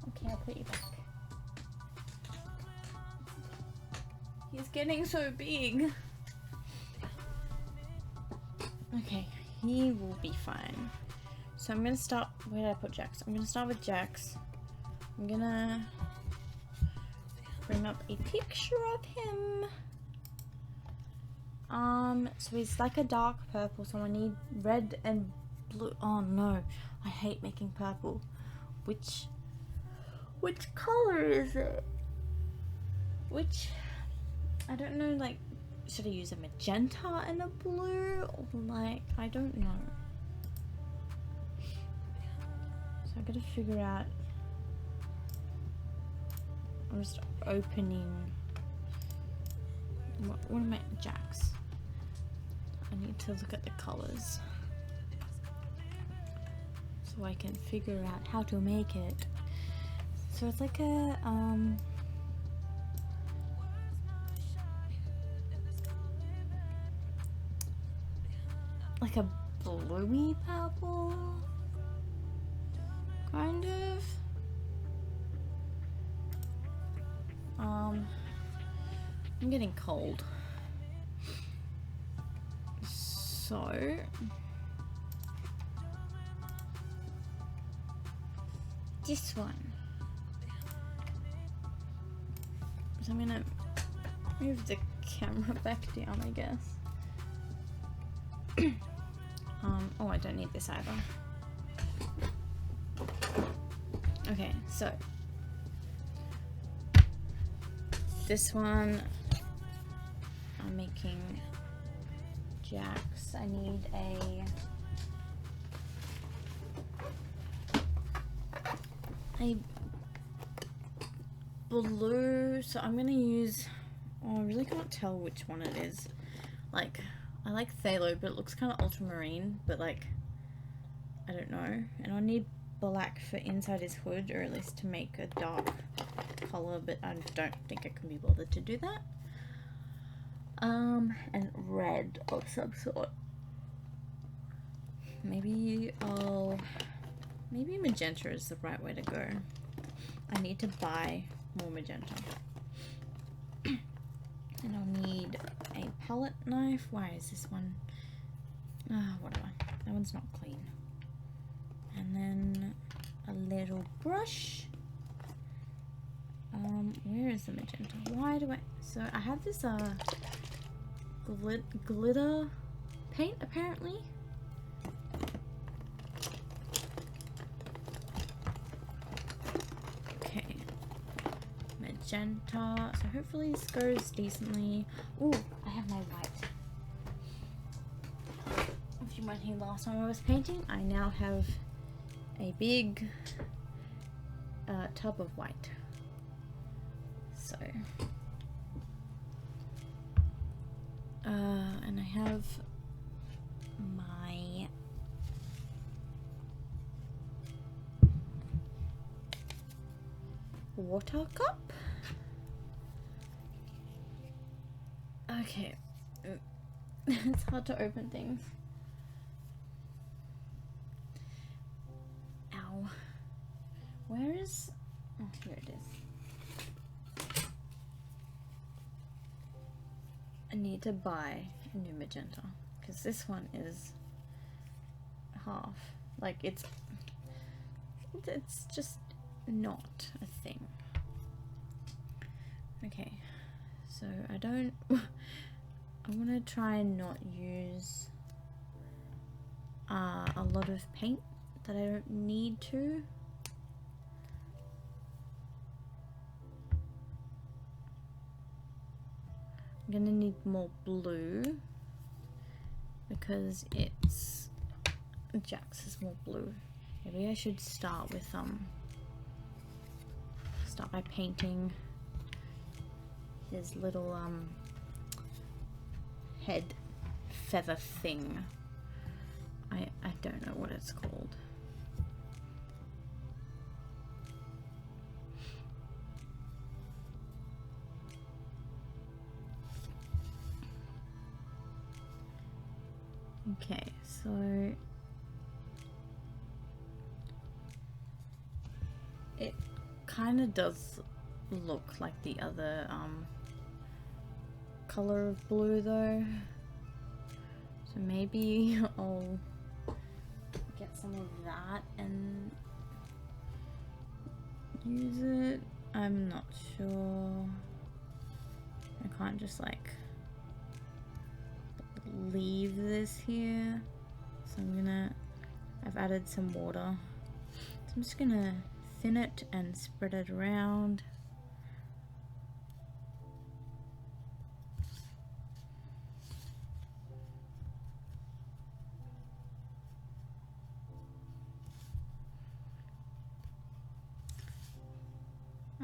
Okay, I'll put you back. He's getting so big. Okay, he will be fine. So I'm gonna start, where did I put Jax? I'm gonna start with Jax. I'm gonna bring up a picture of him. So he's like a dark purple, so I need red and blue. Oh no, I hate making purple. Which color is it? I don't know, like, should I use a magenta and a blue? Or like, I don't know. So I gotta figure out. I'm just opening. What am I? Jax. I need to look at the colors so I can figure out how to make it. So it's like a bluey purple, kind of. I'm getting cold. So this one. So I'm gonna move the camera back down, I guess. Oh, I don't need this either. Okay, so this one I'm making Jax. I need a blue, so I'm gonna use, oh, I really can't tell which one it is. Like, I like Phthalo, but it looks kind of ultramarine, but like, I don't know. And I'll need black for inside his hood, or at least to make a dark color, but I don't think I can be bothered to do that. And red of some sort. Maybe magenta is the right way to go. I need to buy more magenta. And I'll need a palette knife. Why is this one? Whatever. That one's not clean. And then a little brush. Where is the magenta? Why do I... So I have this glitter paint apparently. Okay. Magenta. So hopefully this goes decently. Ooh, I have my white. If you went here last time I was painting, I now have a big tub of white. So, and I have my water cup. Okay, it's hard to open things. Ow. Where is... Oh, here it is. I need to buy a new magenta because this one is half. Like it's just not a thing. Okay, so I want to try and not use a lot of paint that I don't need to. I'm gonna need more blue because it's Jax is more blue. Maybe I should start with start by painting his little head feather thing. I don't know what it's called. Okay, so it kind of does look like the other color of blue though, so maybe I'll get some of that and use it. I'm not sure. I can't just like leave this here, so I've added some water, so I'm just gonna thin it and spread it around.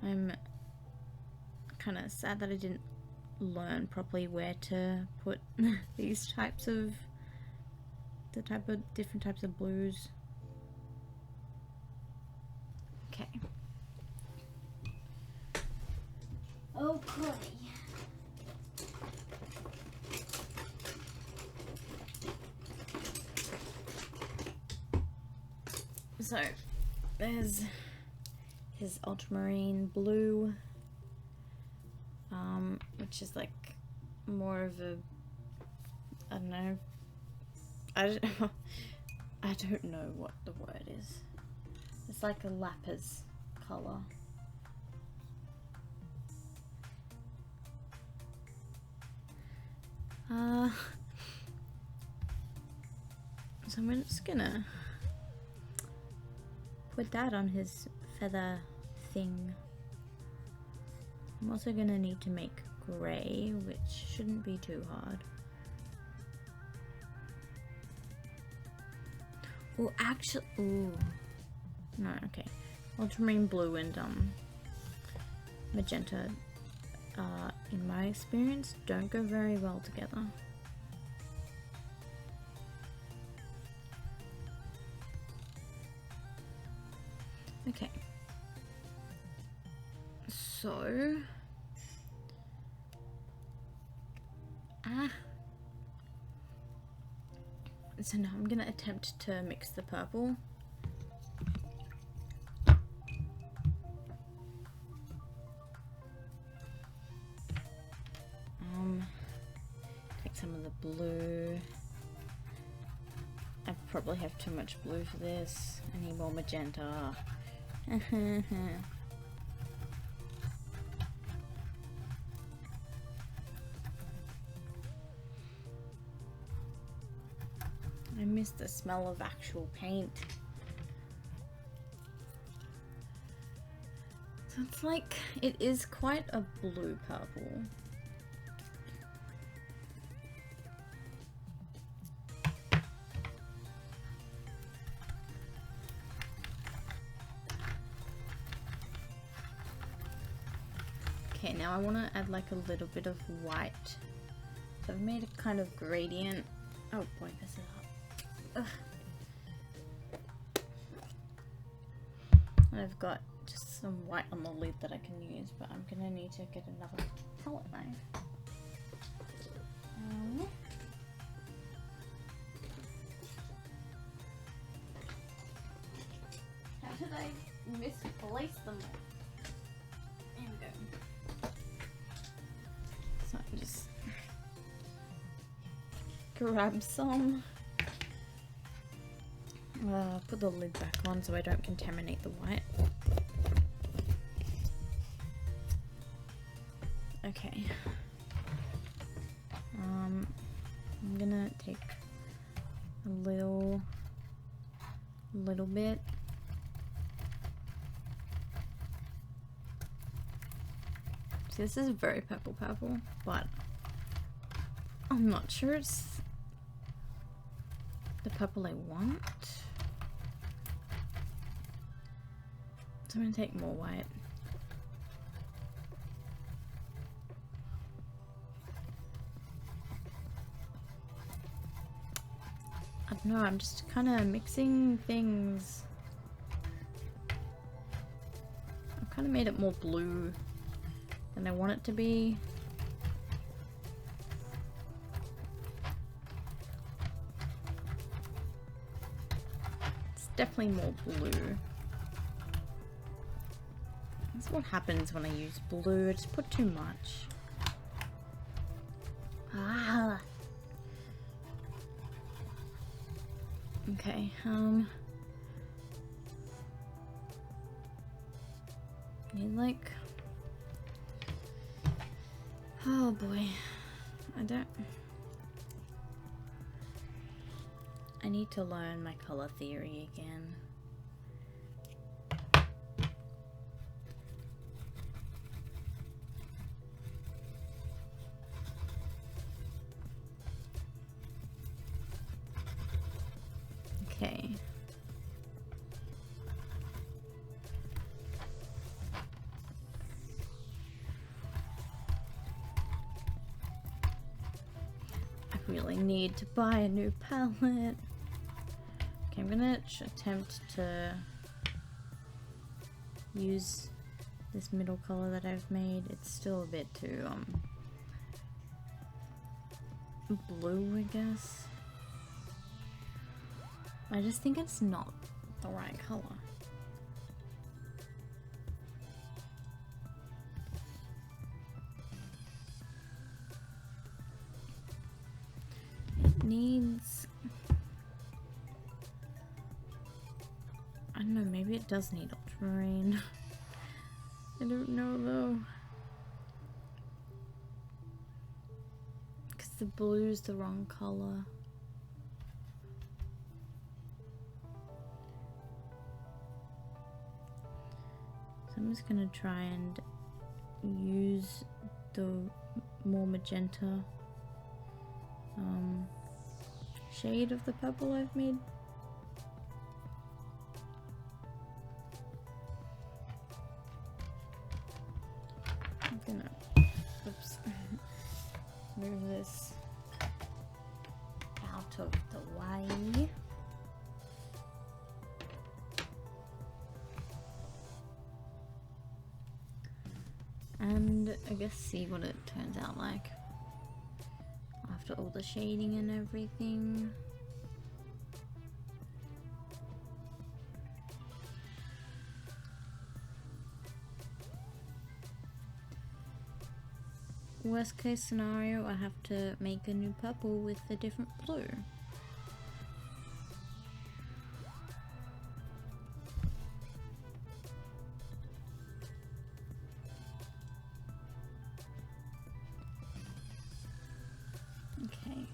I'm kind of sad that I didn't learn properly where to put these types of different types of blues. Okay. So there's his ultramarine blue, which is like more of a, I don't know, I don't know what the word is. It's like a lapis color. So I'm just gonna put that on his feather thing. I'm also gonna need to make grey, which shouldn't be too hard. Oh, actually, ooh, no, okay. Ultramarine blue and magenta, in my experience, don't go very well together. Okay, so so now I'm gonna attempt to mix the purple. Take some of the blue. I probably have too much blue for this. I need more magenta. I miss the smell of actual paint. So it's like, it is quite a blue purple. Okay, now I want to add like a little bit of white. So I've made a kind of gradient. Oh boy, this is up. Ugh. And I've got just some white on the lid that I can use, but I'm gonna need to get another palette knife. How did I misplace them? There we go. So I just grab some. Put the lid back on so I don't contaminate the white. Okay. I'm gonna take a little bit. See, this is very purple, but I'm not sure it's the purple I want. So I'm gonna take more white. I don't know, I'm just kind of mixing things. I've kind of made it more blue than I want it to be. It's definitely more blue. That's what happens when I use blue. I just put too much. Ah. Okay, need like, oh boy, I need to learn my color theory again. Okay. I really need to buy a new palette. Okay, I'm gonna attempt to use this middle color that I've made. It's still a bit too blue, I guess. I just think it's not the right color. It needs, I don't know, maybe it does need ultramarine. I don't know though. Because the blue's the wrong color. So I'm just gonna try and use the more magenta shade of the purple I've made. I'm gonna, oops, move this out of the way. And I guess see what it turns out like after all the shading and everything. Worst case scenario, I have to make a new purple with a different blue. Okay.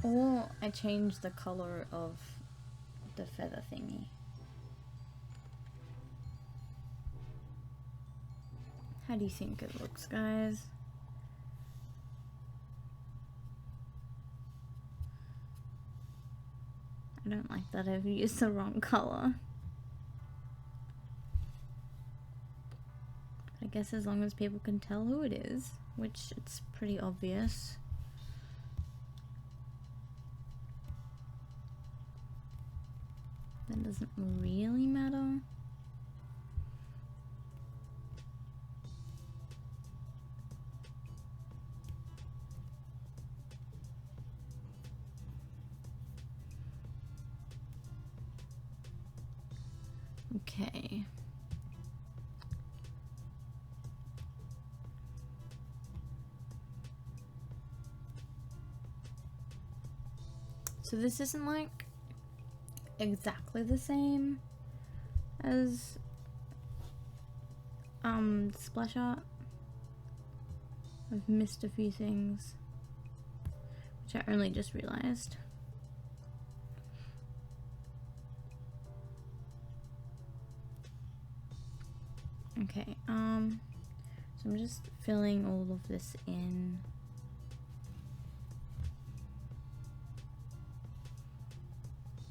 Or I change the color of the feather thingy. How do you think it looks, guys? I don't like that I've used the wrong color. I guess as long as people can tell who it is, which it's pretty obvious. That doesn't really matter. Okay. So this isn't like exactly the same as splash art. I've missed a few things, which I only just realized. Okay, so I'm just filling all of this in.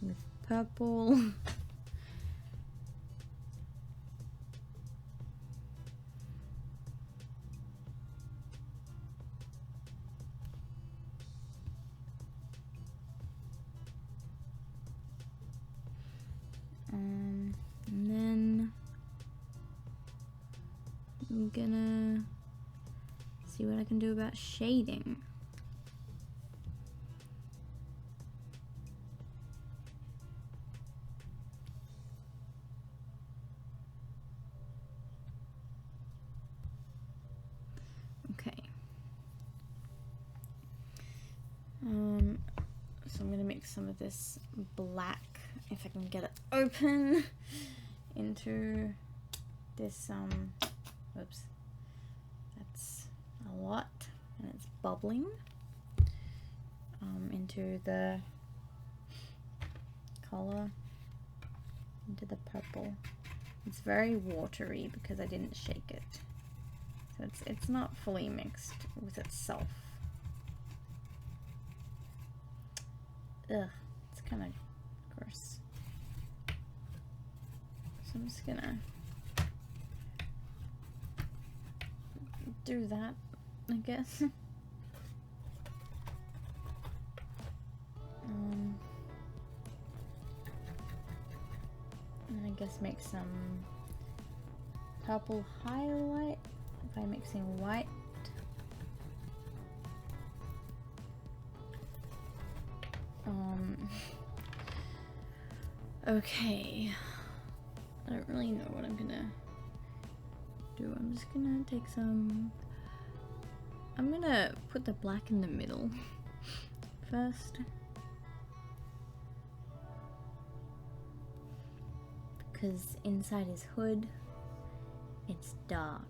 With purple. And then I'm gonna see what I can do about shading. Okay. So I'm gonna mix some of this black, if I can get it open, into this, oops, that's a lot, and it's bubbling, into the color, into the purple. It's very watery because I didn't shake it. So it's not fully mixed with itself. Ugh, it's kind of gross. I'm just gonna do that, I guess. And I guess make some purple highlight by mixing white. Okay. I don't really know what I'm gonna do. I'm just gonna take some... I'm gonna put the black in the middle first. Because inside his hood, it's dark.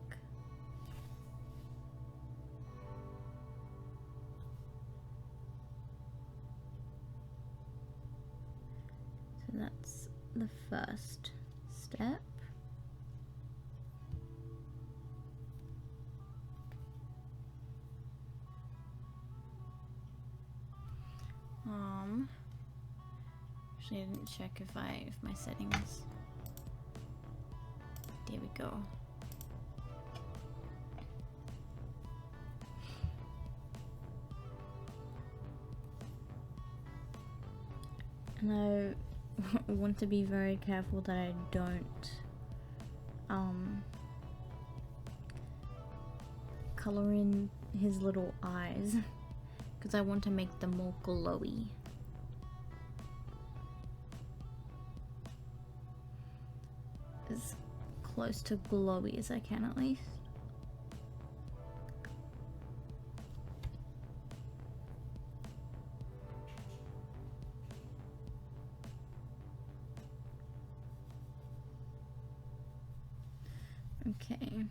So that's the first step. Actually I didn't check if my settings. There we go. And I want to be very careful that I don't color in his little eyes because I want to make them more glowy. As close to glowy as I can, at least. Okay.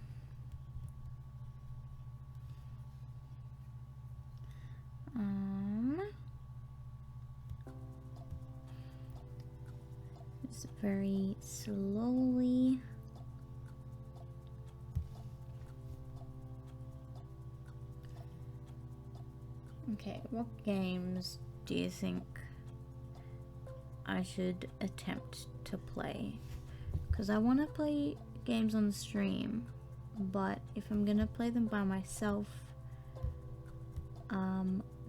Just very slowly. Okay, what games do you think I should attempt to play? Because I want to play games on the stream, but if I'm gonna play them by myself,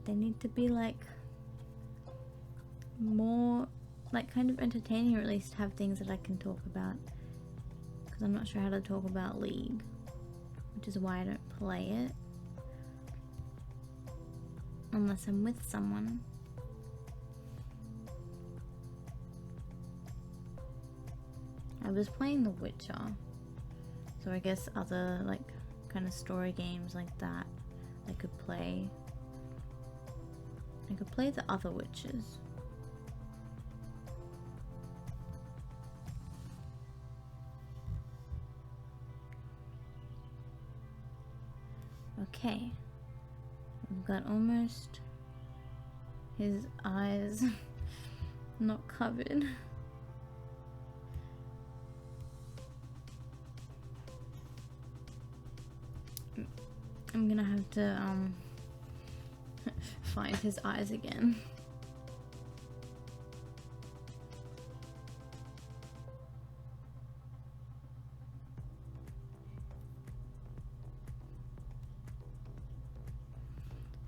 they need to be like more like kind of entertaining, or at least have things that I can talk about, because I'm not sure how to talk about League, which is why I don't play it unless I'm with someone. I was playing The Witcher, so I guess other like kind of story games like that I could play. I could play the other Witches. Okay, we've got almost his eyes not covered. I'm gonna have to find his eyes again.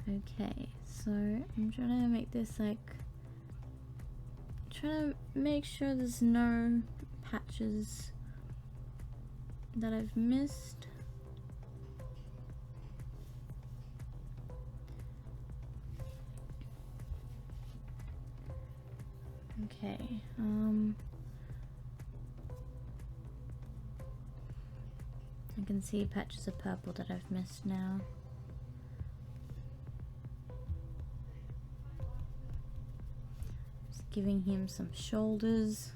Okay, so I'm trying to make this like, trying to make sure there's no patches that I've missed. Okay, I can see patches of purple that I've missed now. Just giving him some shoulders.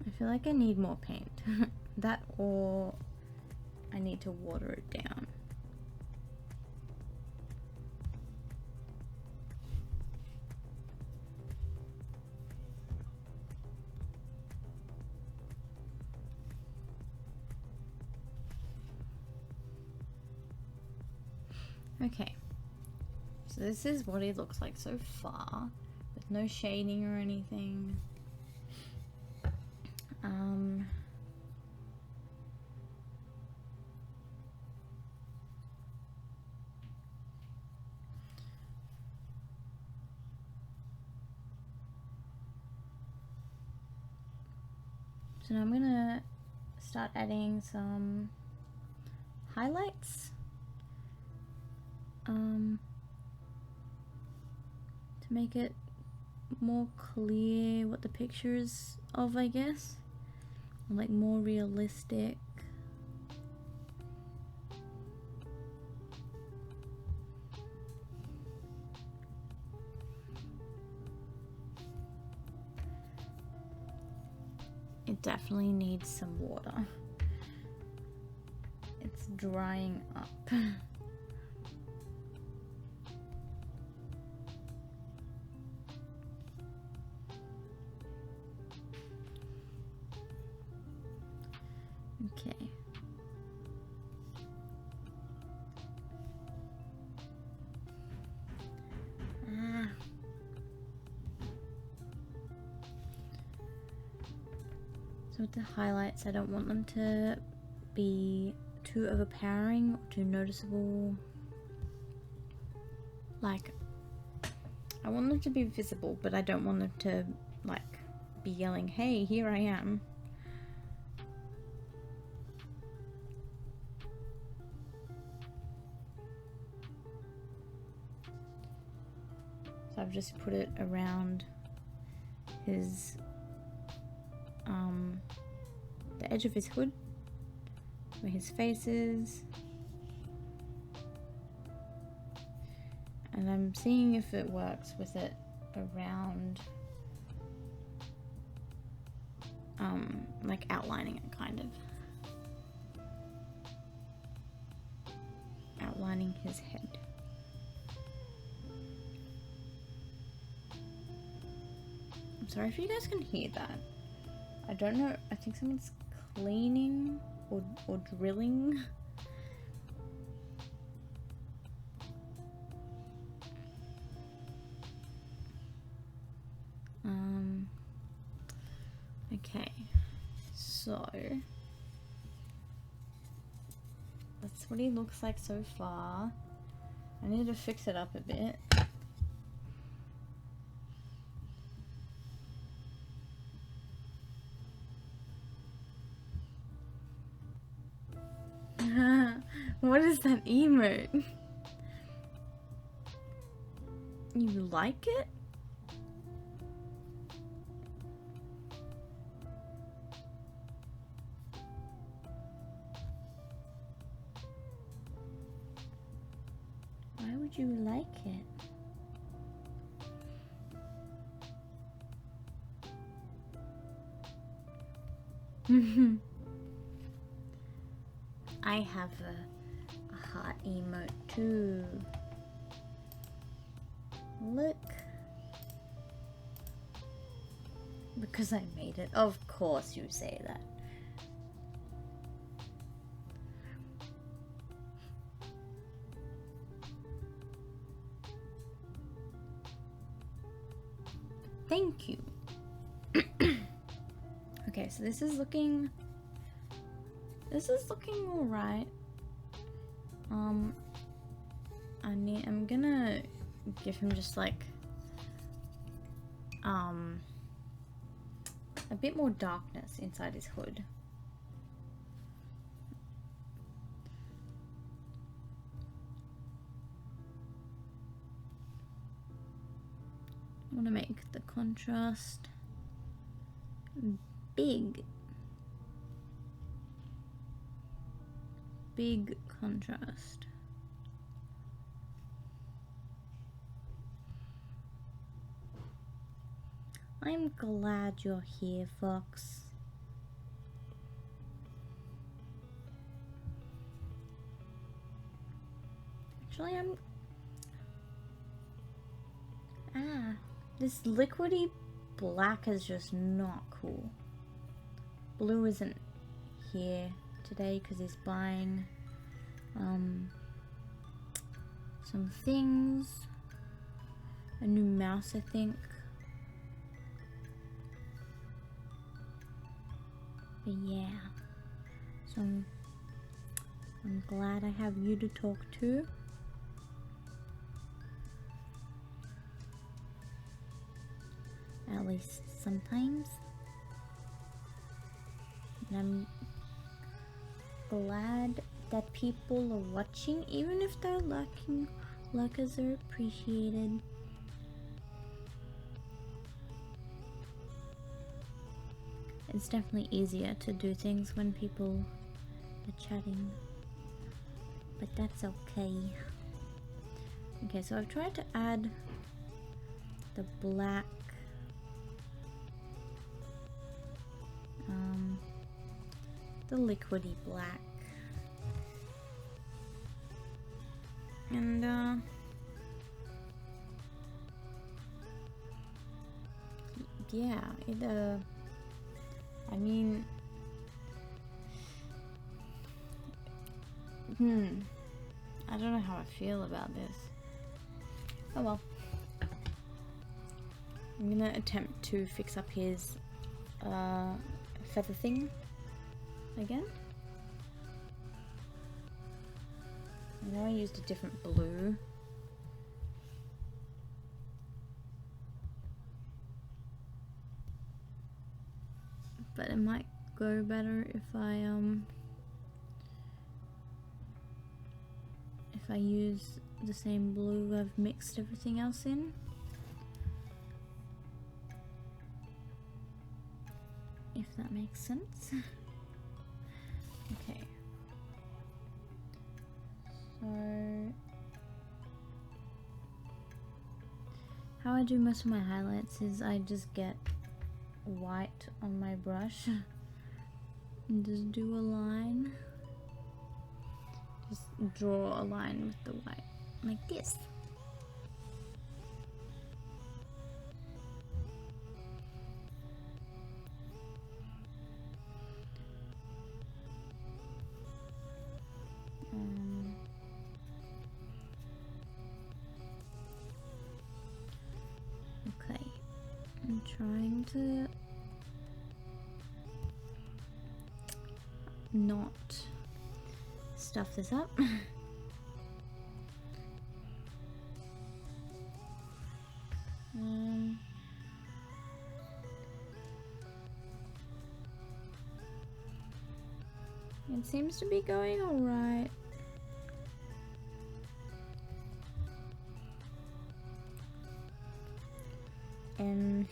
I feel like I need more paint. That, or I need to water it down. Okay, so this is what he looks like so far, with no shading or anything. So now I'm gonna start adding some highlights to make it more clear what the picture is of, I guess, like more realistic. It definitely needs some water. It's drying up. Okay. So with the highlights, I don't want them to be too overpowering or too noticeable. Like, I want them to be visible, but I don't want them to, like, be yelling, "Hey, here I am." So I've just put it around his, the edge of his hood, where his face is. And I'm seeing if it works with it around, like outlining it, kind of. Outlining his head. I'm sorry if you guys can hear that. I don't know, I think someone's cleaning or drilling. Okay, so that's what he looks like so far. I need to fix it up a bit. What is that emote? You like it? Why would you like it? I have a heart emote too. Look. Because I made it. Of course you say that. Thank you. Okay, so this is looking all right. I'm gonna give him just like a bit more darkness inside his hood. I want to make the contrast big contrast. I'm glad you're here, Fox. Actually, this liquidy black is just not cool. Blue isn't here today because he's buying some things. A new mouse, I think. But yeah, so I'm glad I have you to talk to. At least sometimes. And I'm glad that people are watching, even if they're lurking. Lurkers are appreciated. It's definitely easier to do things when people are chatting, but that's okay. Okay, so I've tried to add the black the liquidy black, and yeah, it I mean, I don't know how I feel about this. Oh well. I'm gonna attempt to fix up his feather thing again. I know I used a different blue. But it might go better if I use the same blue I've mixed everything else in. If that makes sense. Okay. So how I do most of my highlights is I just get white on my brush and just do a line. Just draw a line with the white, like this. Okay, I'm trying to not stuff this up. It seems to be going alright. And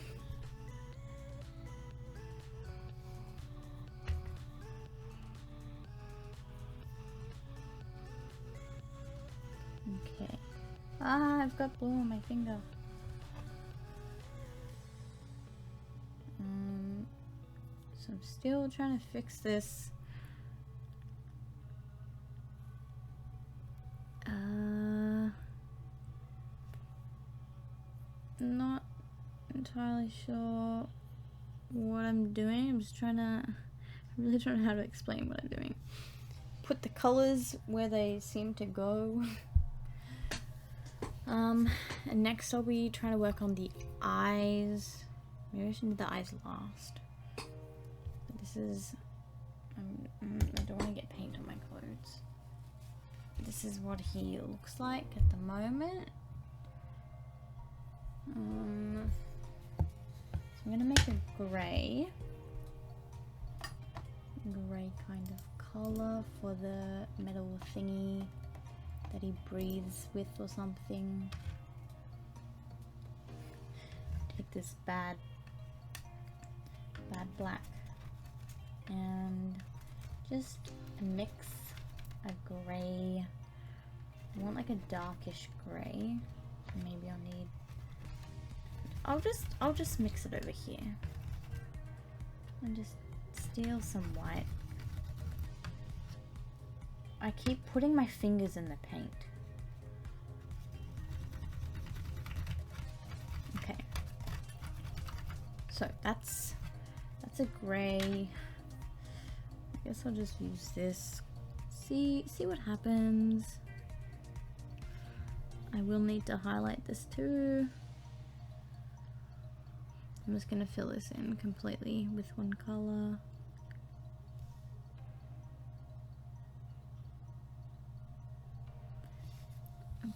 okay. Ah, I've got blue on my finger. So I'm still trying to fix this. Not entirely sure what I'm doing. I'm just trying to, I really don't know how to explain what I'm doing. Put the colors where they seem to go. And next I'll be trying to work on the eyes. Maybe I should do the eyes last. But this is, I don't want to get paint on my clothes. This is what he looks like at the moment. So I'm gonna make a grey kind of color for the metal thingy that he breathes with or something. Take this bad black and just mix a grey. I want like a darkish grey. Maybe I'll need, I'll just mix it over here and just steal some white. I keep putting my fingers in the paint. Okay. So that's a grey. I guess I'll just use this. See what happens. I will need to highlight this too. I'm just going to fill this in completely with one color.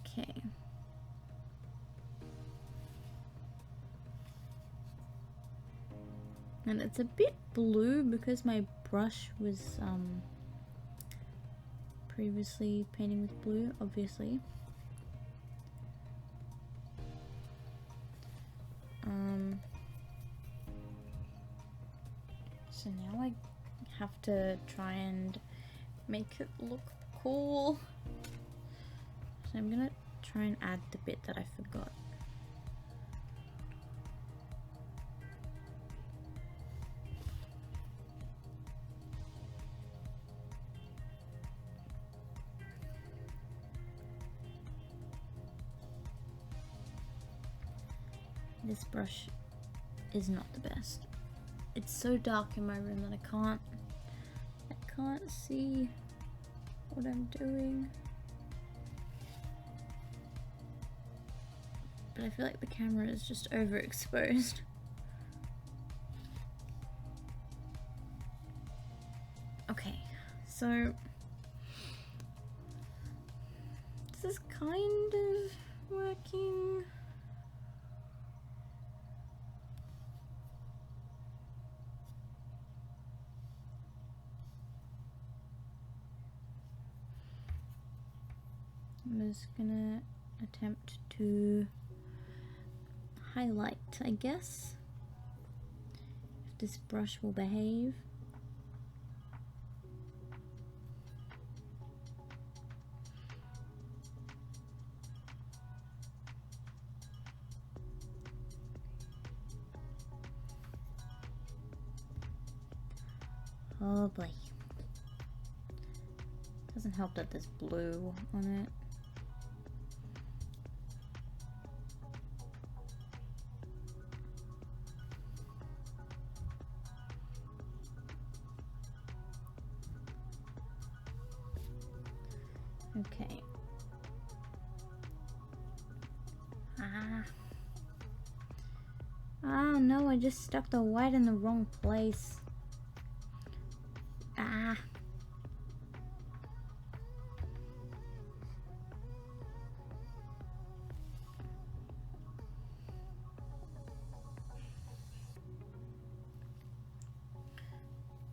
Okay. And it's a bit blue because my brush was previously painting with blue, obviously. So now I have to try and make it look cool. So I'm gonna try and add the bit that I forgot. This brush is not the best. It's so dark in my room that I can't see what I'm doing. But I feel like the camera is just overexposed. Okay, so this is kind of working. I'm just gonna attempt to highlight, I guess, if this brush will behave. Oh boy. Doesn't help that there's blue on it. Okay. Ah, no, I just stuck the white in the wrong place. Ah.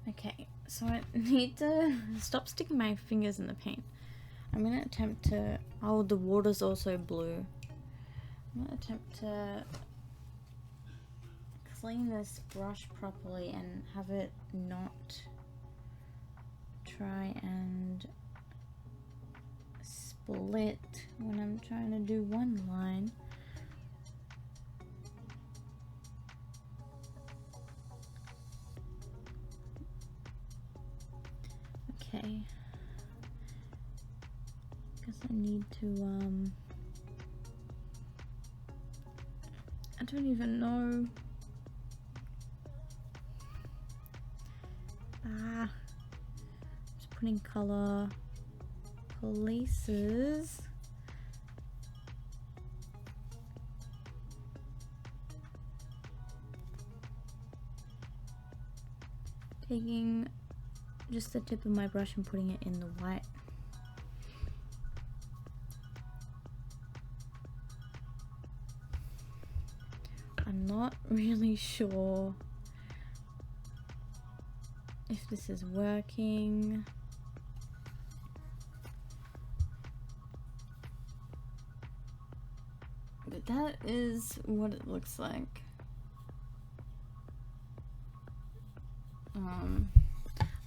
Okay, so I need to stop sticking my fingers in the paint. I'm gonna attempt to, oh, the water's also blue. I'm gonna attempt to clean this brush properly and have it not try and split when I'm trying to do one line. Okay. Guess I need to, I don't even know. Ah. Just putting color places. Taking just the tip of my brush and putting it in the white. I'm not really sure if this is working. But that is what it looks like.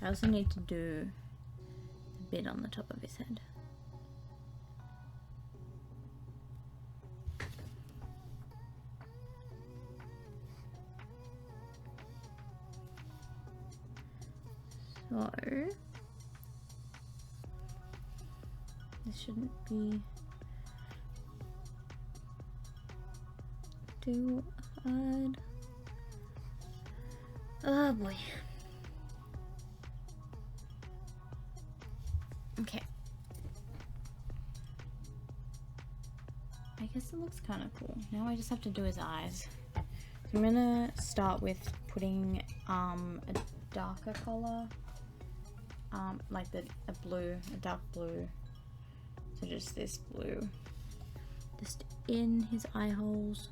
I also need to do a bit on the top of his head. So this shouldn't be too hard. Oh boy. Okay. guess it looks kind of cool. Now I just have to do his eyes. So I'm gonna start with putting a darker color, like a blue, a dark blue. So just this blue, just in his eye holes.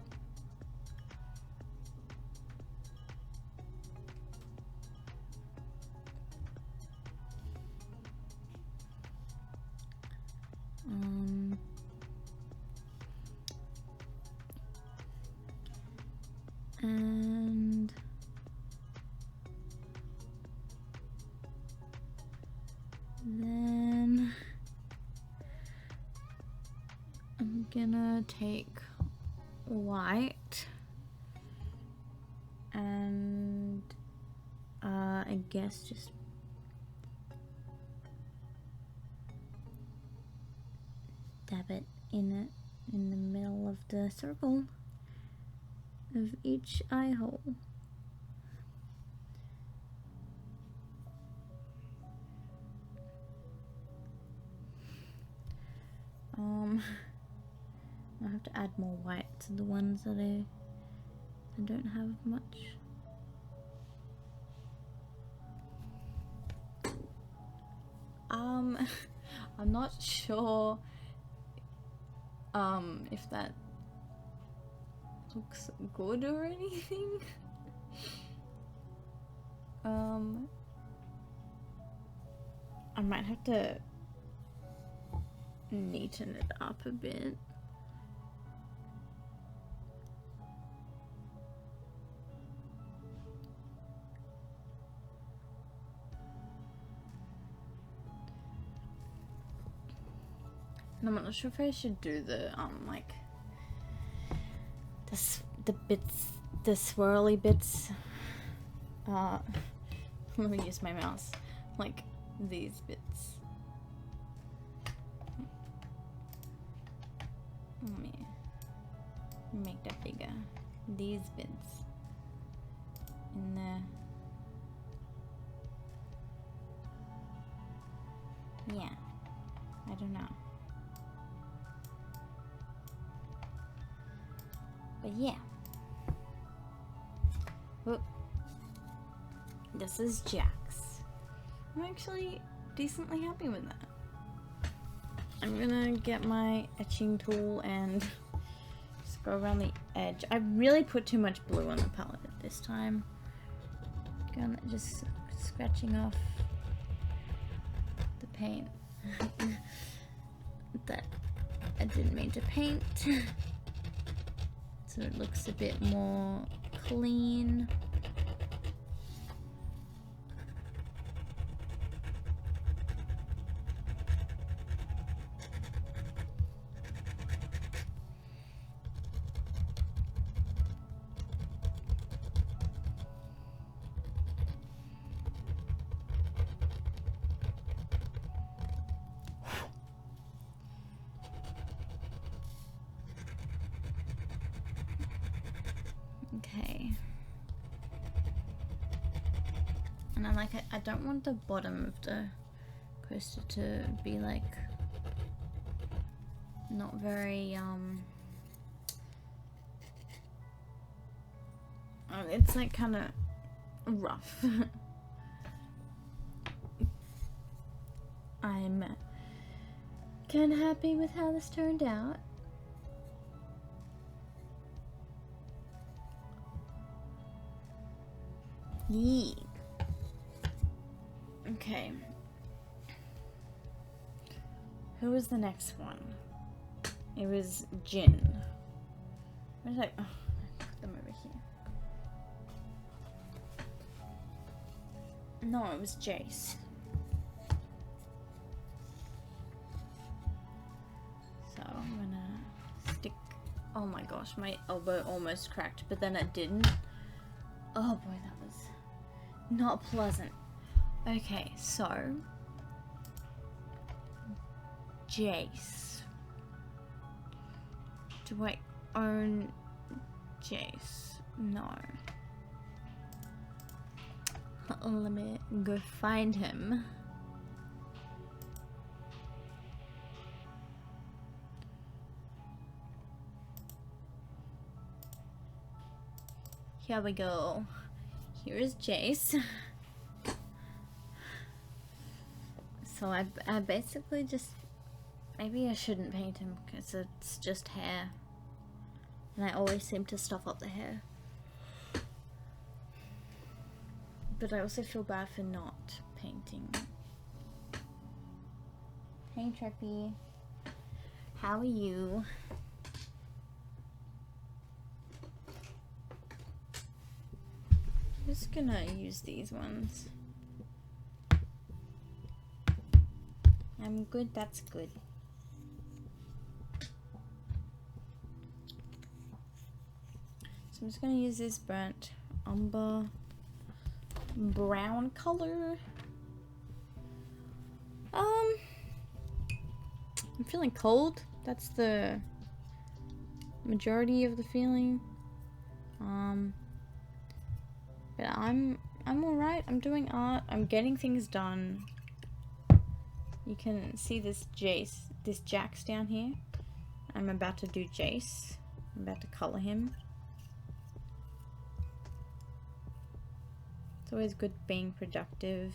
And then I'm gonna take white and I guess just dab it in the middle of the circle of each eye hole. I have to add more white to the ones that I don't have much. I'm not sure if that looks good or anything. I might have to neaten it up a bit. And I'm not sure if I should do the like the bits, the swirly bits. Let me use my mouse. Like these bits. Let me make that bigger. These bits in there. Yeah, I don't know. But yeah. Whoop. This is Jax. I'm actually decently happy with that. I'm gonna get my etching tool and just go around the edge. I really put too much blue on the palette this time. Gonna just scratching off the paint that I didn't mean to paint. So it looks a bit more clean. Okay. And I don't want the bottom of the coaster to be like not very it's like kind of rough. I'm kind of happy with how this turned out. Yee. Okay. Who was the next one? It was Jin. Where's I? Oh, I put them over here. No, it was Jace. So I'm gonna stick. Oh my gosh, my elbow almost cracked, but then it didn't. Oh boy, that was not pleasant. Okay, so Jace. Do I own Jace? No. Let me go find him. Here we go. Here is Jace. So I basically just... Maybe I shouldn't paint him because it's just hair. And I always seem to stuff up the hair. But I also feel bad for not painting. Hey Trippy. How are you? I'm just gonna use these ones. I'm good, that's good. So I'm just gonna use this burnt umber brown color. I'm feeling cold. That's the majority of the feeling. But I'm alright. I'm doing art. I'm getting things done. You can see this Jax down here. I'm about to do Jace. I'm about to color him. It's always good being productive.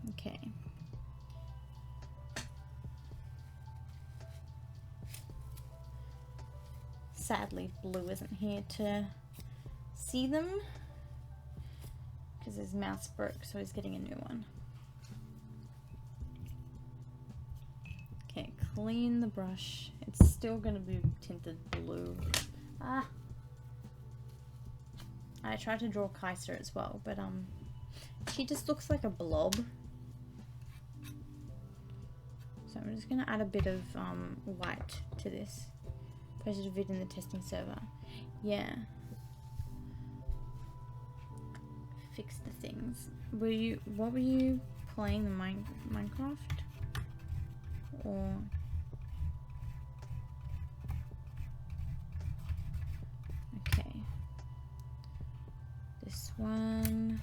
Okay. Sadly, Blue isn't here to see them because his mouse broke, so he's getting a new one. Okay, clean the brush. It's still gonna be tinted blue. Ah! I tried to draw Kaiser as well, but she just looks like a blob. So I'm just gonna add a bit of white to this. Posted a vid in the testing server. Yeah. Fix the things. What were you playing, the Minecraft? Or okay. This one.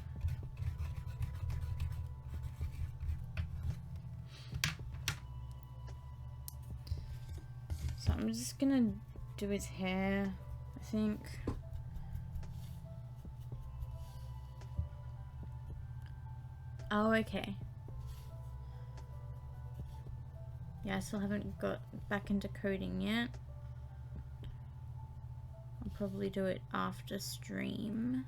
So I'm just gonna do his hair, I think. Oh, okay. Yeah, I still haven't got back into coding yet. I'll probably do it after stream.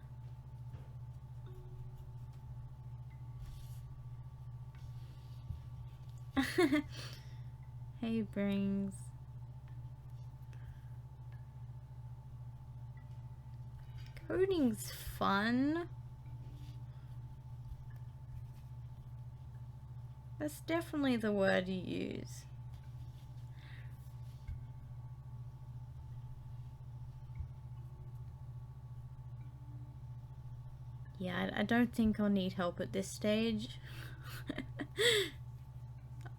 Hey, Brings. Coding's fun. That's definitely the word you use. Yeah, I don't think I'll need help at this stage.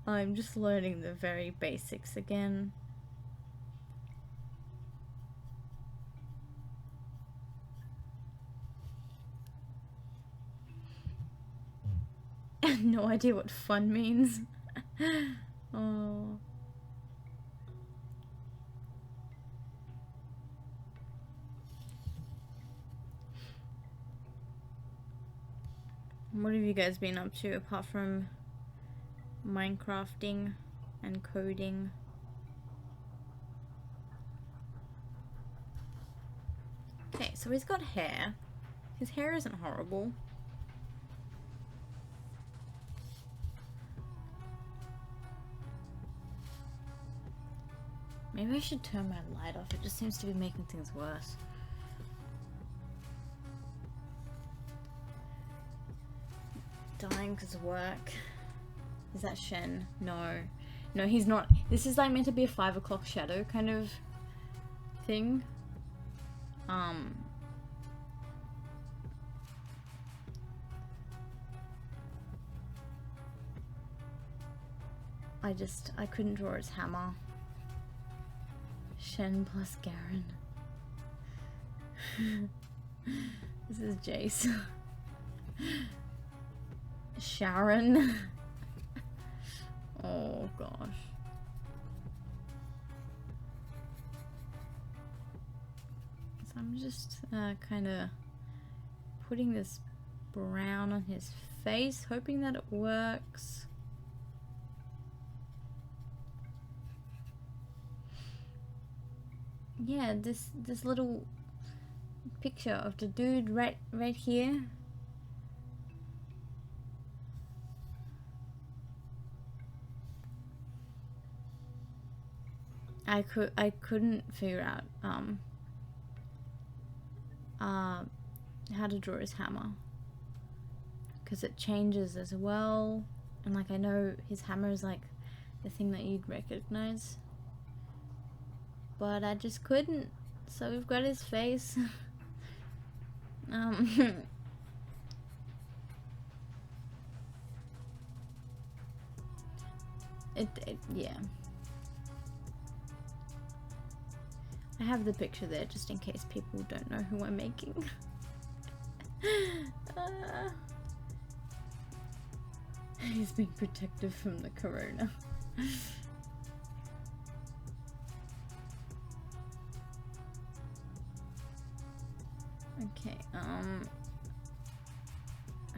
I'm just learning the very basics again. No idea what fun means. Oh. What have you guys been up to apart from Minecrafting and coding? Okay, so he's got hair. His hair isn't horrible. Maybe I should turn my light off. It just seems to be making things worse. Dying because of work. Is that Shen? No. No, he's not. This is like meant to be a 5 o'clock shadow kind of thing. I couldn't draw his hammer. Shen plus Garen. This is Jace. Sharon. Oh gosh. I'm just kind of putting this brown on his face, hoping that it works. Yeah, this little picture of the dude right here. I couldn't figure out how to draw his hammer, because it changes as well, and like I know his hammer is like the thing that you'd recognize, but I just couldn't. So we've got his face. Yeah. I have the picture there just in case people don't know who I'm making. He's being protective from the corona. Okay, I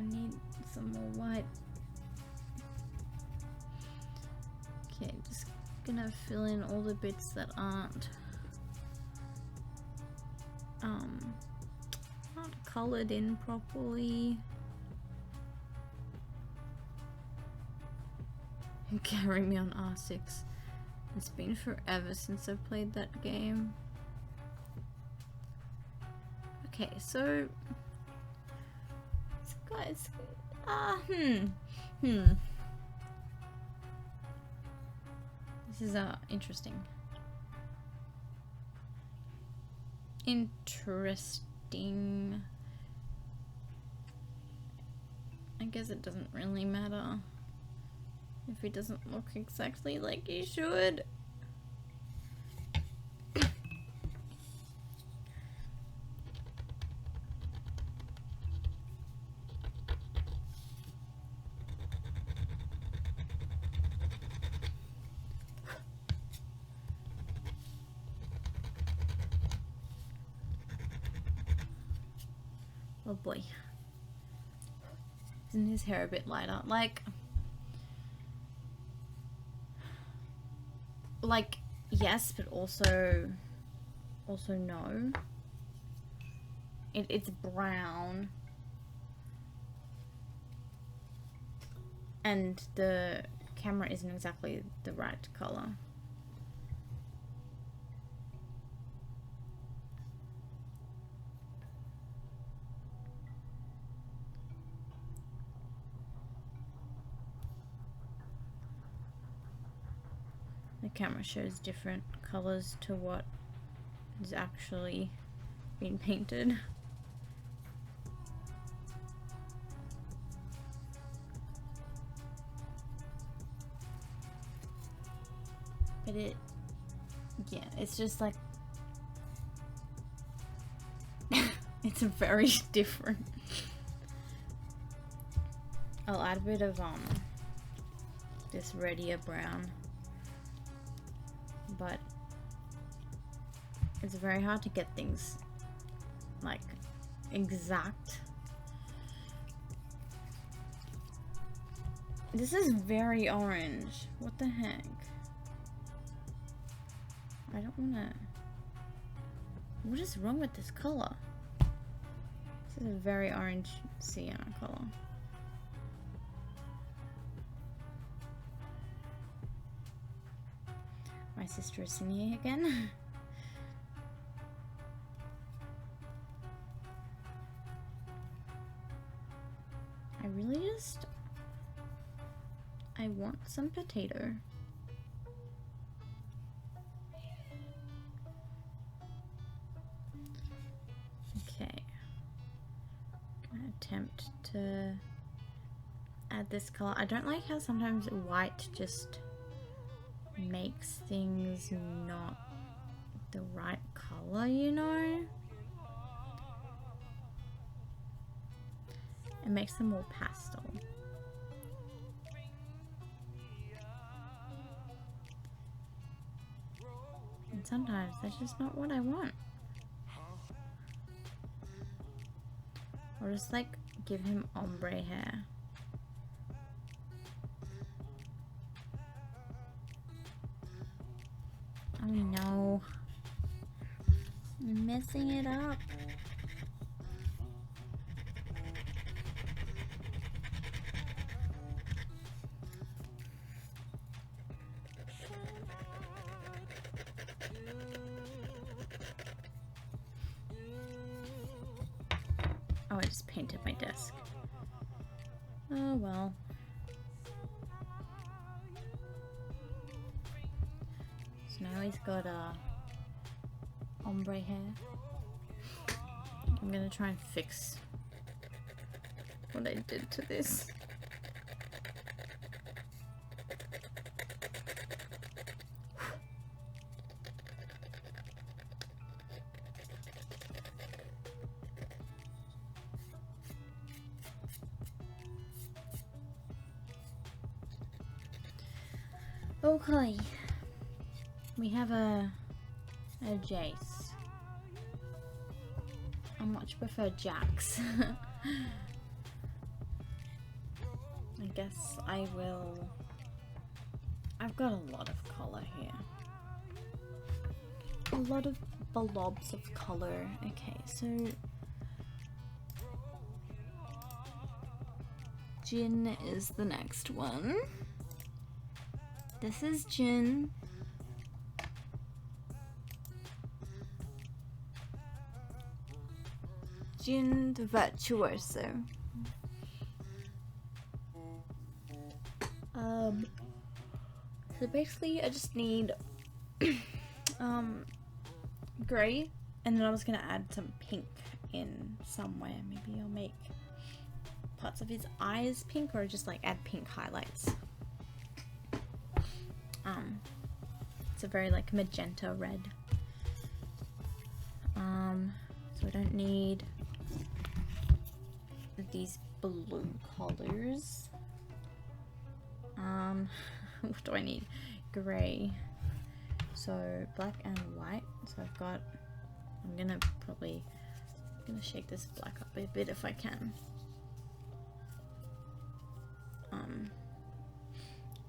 need some more white. Okay, just gonna fill in all the bits that aren't colored in properly. Carry Me on R6. It's been forever since I've played that game. Okay, so guys, this is interesting. Interesting. I guess it doesn't really matter if he doesn't look exactly like he should. Oh boy. Isn't his hair a bit lighter? Like yes, but also no. It's brown. And the camera isn't exactly the right color. The camera shows different colors to what is actually being painted. But yeah, it's just like it's very different. I'll add a bit of this reddier brown, but it's very hard to get things like exact. This is very orange. What the heck? I don't wanna... What is wrong with this color? This is a very orange sienna color. My sister is singing again. I really just... I want some potato. Okay. I'm gonna attempt to add this color. I don't like how sometimes white just makes things not the right color, you know? It makes them more pastel. And sometimes that's just not what I want. Or just like give him ombre hair. Oh no. I'm messing it up. Oh, I just painted my desk. Oh well. So now he's got ombre hair. I'm gonna try and fix what I did to this. Okay, we have a Jace. I much prefer Jax. I guess I will. I've got a lot of color here. A lot of blobs of color. Okay, so Jin is the next one. This is Jin. Jin the Virtuoso. So basically I just need grey, and then I was gonna add some pink in somewhere. Maybe I'll make parts of his eyes pink, or just like add pink highlights. It's a very like magenta red. So I don't need these blue colors. What do I need? Grey. So black and white. So I've got. I'm gonna shake this black up a bit if I can.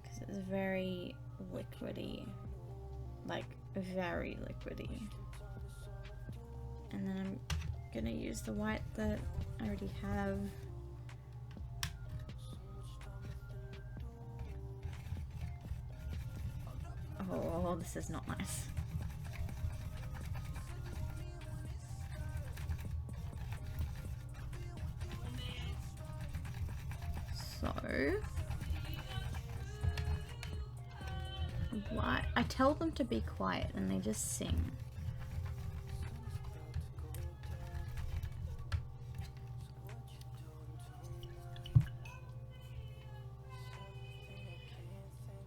Because it's very liquidy, like very liquidy. And then I'm gonna use the white that I already have. Oh, this is not nice. So, why? I tell them to be quiet and they just sing.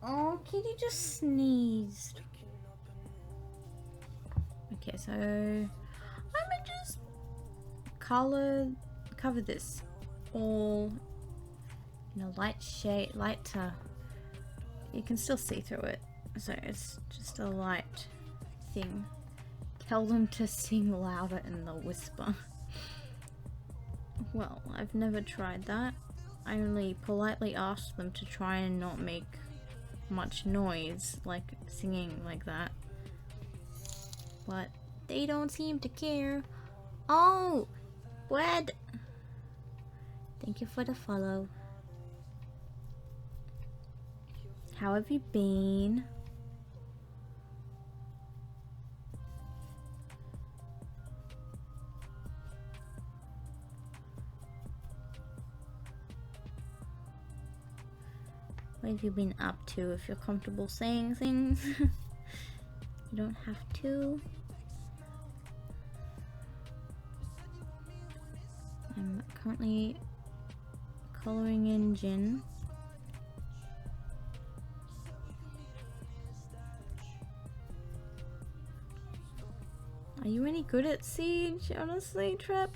Oh, Kitty just sneezed. Okay, so I'm gonna just cover this all in a light shade, you can still see through it, so it's just a light thing. Tell them to sing louder and they'll whisper. Well, I've never tried that. I only politely asked them to try and not make much noise, like singing like that. But they don't seem to care. Oh, Wed! Thank you for the follow. How have you been? What have you been up to? If you're comfortable saying things, you don't have to. I'm currently coloring in Jin. Are you any good at Siege, honestly, Trip?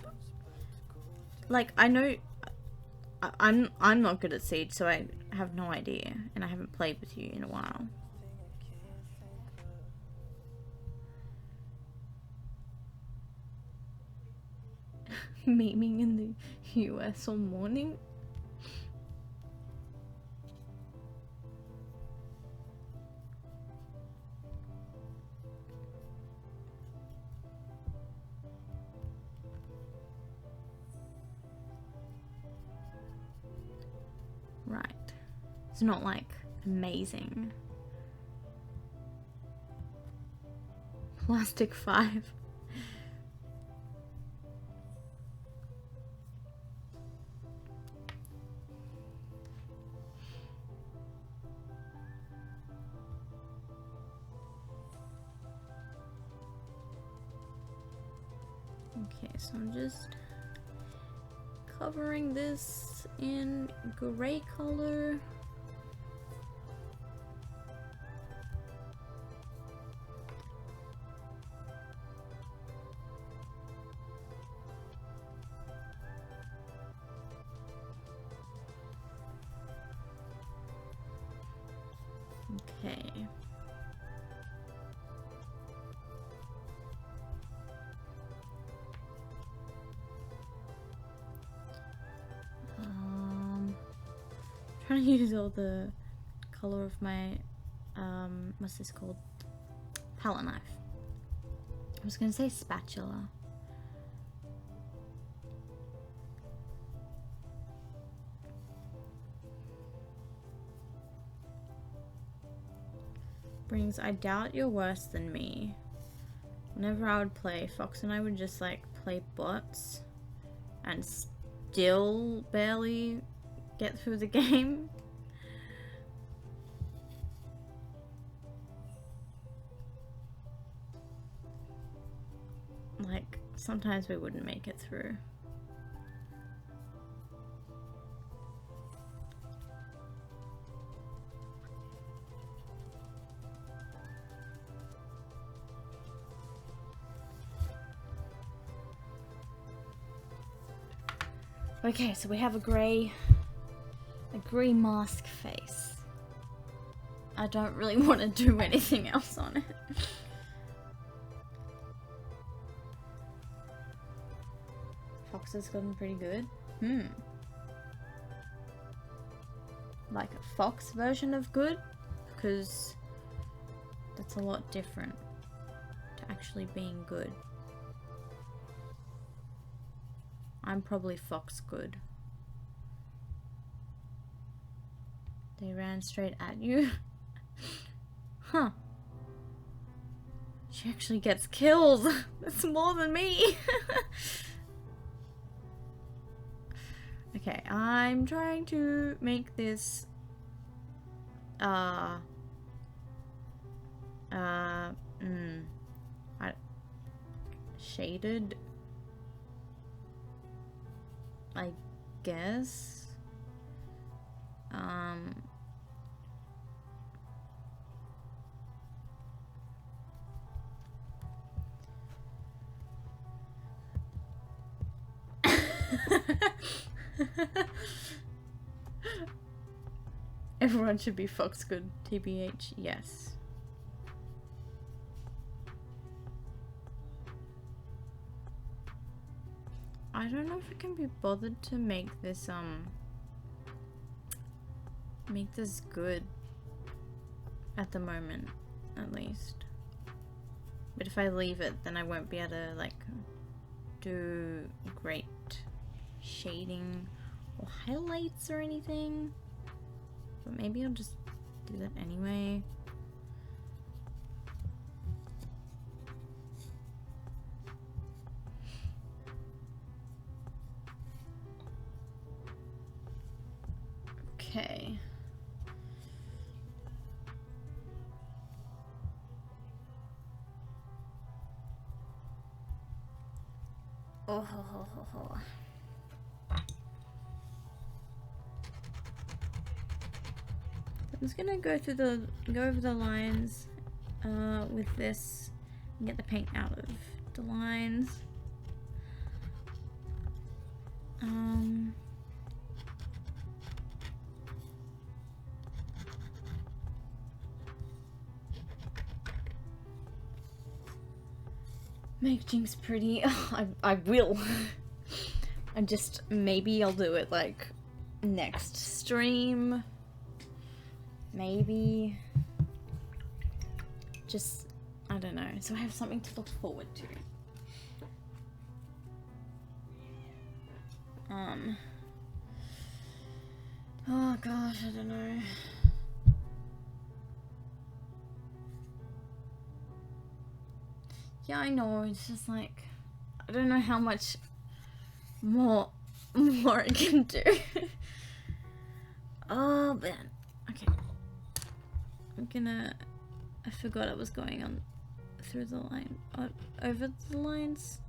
Like, I know I'm not good at Siege, so I have no idea, and I haven't played with you in a while. memeing in the US all morning. Right. It's not like amazing. Plastic 5. Okay, so I'm just covering this in gray color. Okay. Trying to use all the color of my what's this called? Palette knife. I was gonna say spatula. Brings, I doubt you're worse than me. Whenever I would play, Fox and I would just like play bots and still barely get through the game. Like, sometimes we wouldn't make it through. Okay, so we have a grey mask face. I don't really want to do anything else on it. Fox has gotten pretty good. Like a Fox version of good? Because that's a lot different to actually being good. I'm probably Fox good. They ran straight at you? Huh. She actually gets kills. That's more than me. Okay, I'm trying to make this shaded, I guess. Everyone should be Fox good, TBH, yes. I don't know if I can be bothered to make this good at the moment, at least. But if I leave it, then I won't be able to like do great shading or highlights or anything. But maybe I'll just do that anyway. Okay. Oh ho ho ho ho. I'm just gonna go over the lines with this and get the paint out of the lines. Make Jinx pretty. I will. maybe I'll do it like next stream. Maybe. Just, I don't know. So I have something to look forward to. Oh gosh, I don't know. Yeah, I know, it's just like, I don't know how much more I can do. Oh man, okay. I forgot I was going on through the line, over the lines.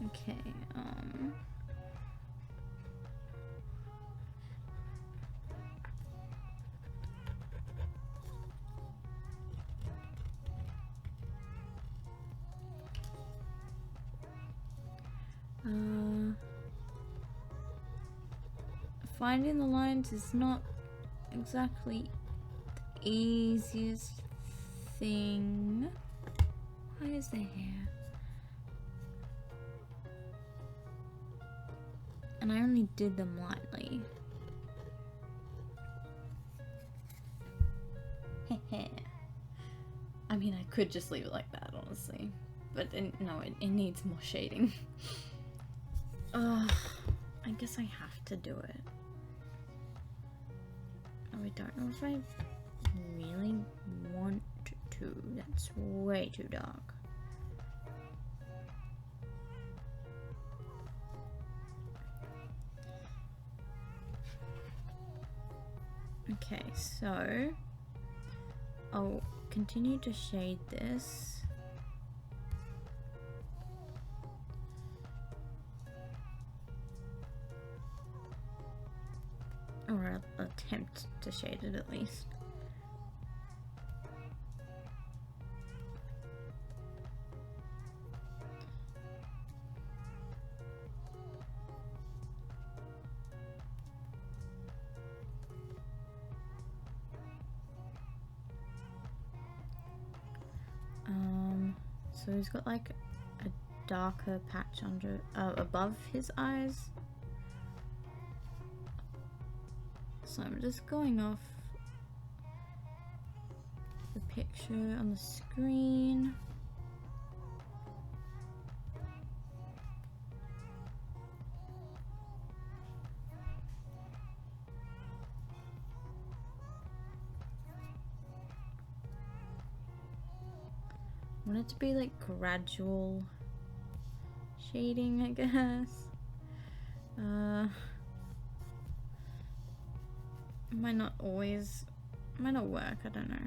Okay, finding the lines is not exactly the easiest thing. Why is there hair? And I only did them lightly. I mean, I could just leave it like that, honestly. But no, it needs more shading. I guess I have to do it. Oh, I don't know if I really want to. That's way too dark. Okay, so I'll continue to shade this. Or I'll attempt to shade it at least. So he's got like a darker patch under, above his eyes. So I'm just going off the picture on the screen. I want it to be like gradual shading, I guess. Might not always, might not work, I don't know.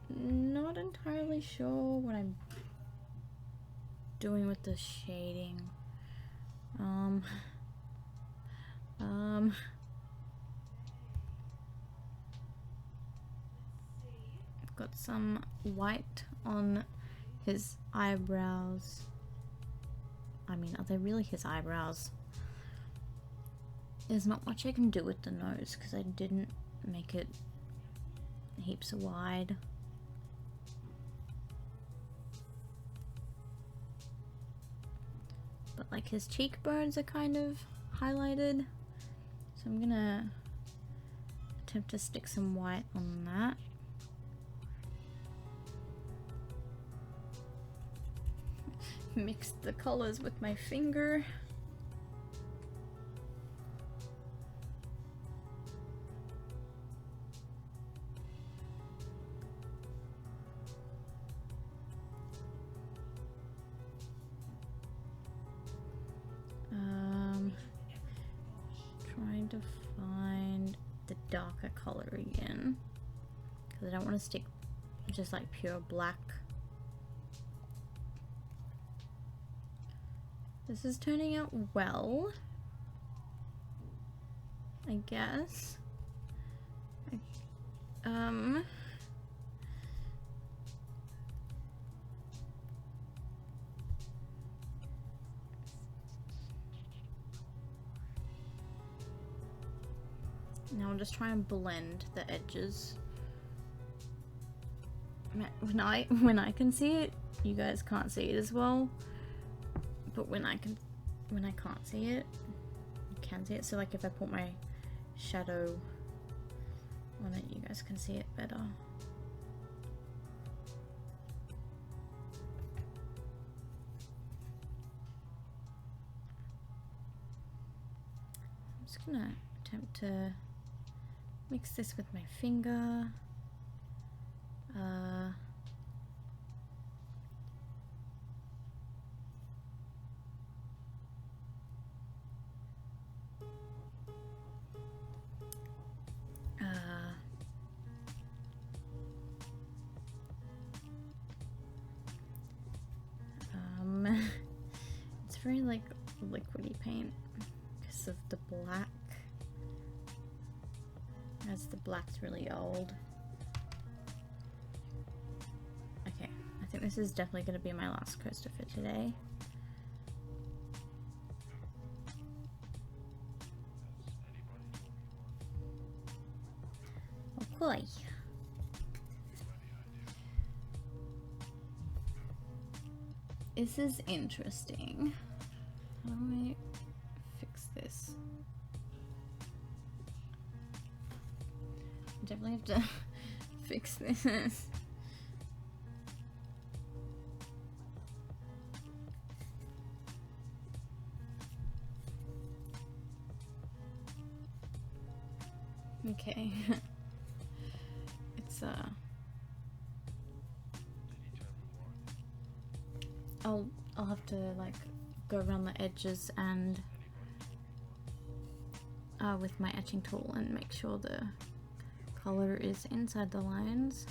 Not entirely sure what I'm doing with the shading. I've got some white on his eyebrows. I mean, are they really his eyebrows? There's not much I can do with the nose because I didn't make it heaps wide. But like his cheekbones are kind of highlighted. So I'm gonna attempt to stick some white on that. Mix the colors with my finger. Trying to find the darker color again because I don't want to stick just like pure black. This is turning out well, I guess. Now I'll just try and blend the edges. When I can see it, you guys can't see it as well. But when I can't see it, you can see it. So like if I put my shadow on it, you guys can see it better. I'm just gonna attempt to mix this with my finger. It's very like liquidy paint because of the black, as the black's really old. Okay, I think this is definitely going to be my last coaster for today. Okay. This is interesting. How do I fix this? I definitely have to fix this. Okay. It's I'll have to like go around the edges and with my etching tool and make sure the color is inside the lines.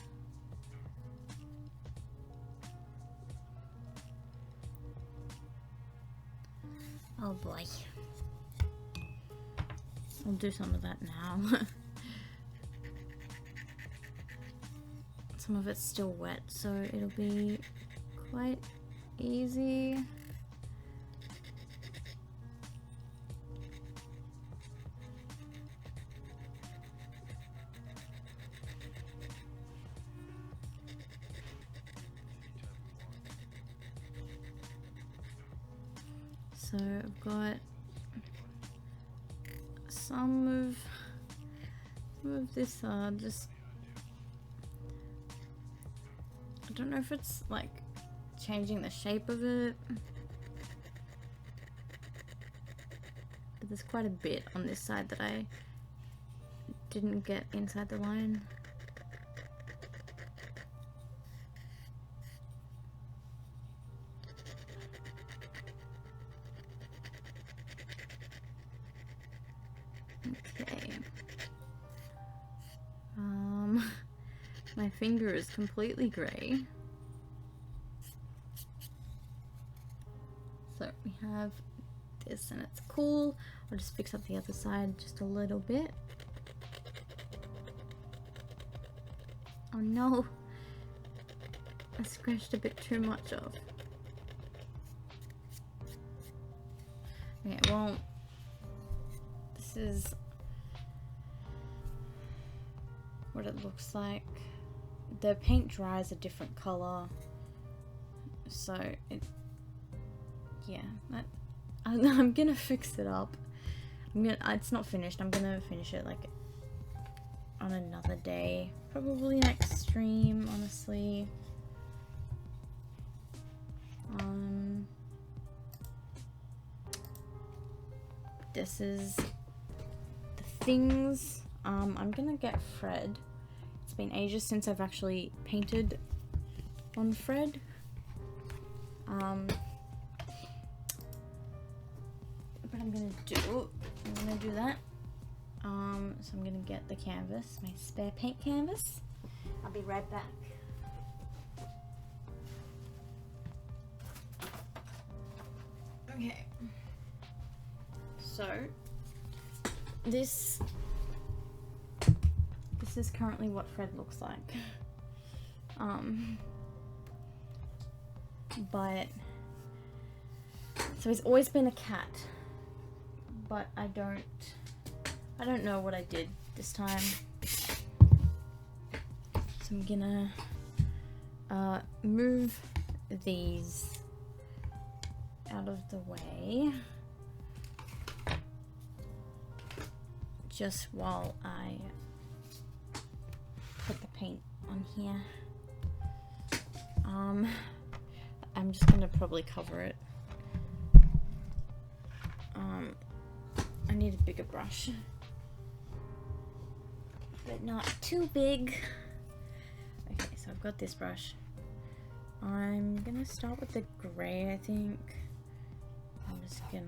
Oh boy. I'll do some of that now. Some of it's still wet, so it'll be quite easy. So I've got some of this just, I don't know if it's like changing the shape of it, but there's quite a bit on this side that I didn't get inside the line. Okay. My finger is completely grey. So we have this and it's cool. I'll just fix up the other side just a little bit. Oh no, I scratched a bit too much off. Okay, well, this is what it looks like. The paint dries a different color, so it, yeah, I'm gonna fix it up. It's not finished. I'm gonna finish it like on another day, probably next stream, honestly. This is the things. I'm gonna get Fred. It's been ages since I've actually painted on Fred. What I'm gonna do that. So I'm gonna get the canvas, my spare paint canvas. I'll be right back. Okay. So this is currently what Fred looks like. But so he's always been a cat, but I don't know what I did this time. So I'm gonna move these out of the way just while I put the paint on here. I'm just gonna probably cover it. I need a bigger brush, but not too big. Okay, so I've got this brush. I'm gonna start with the gray, I think. I'm just gonna,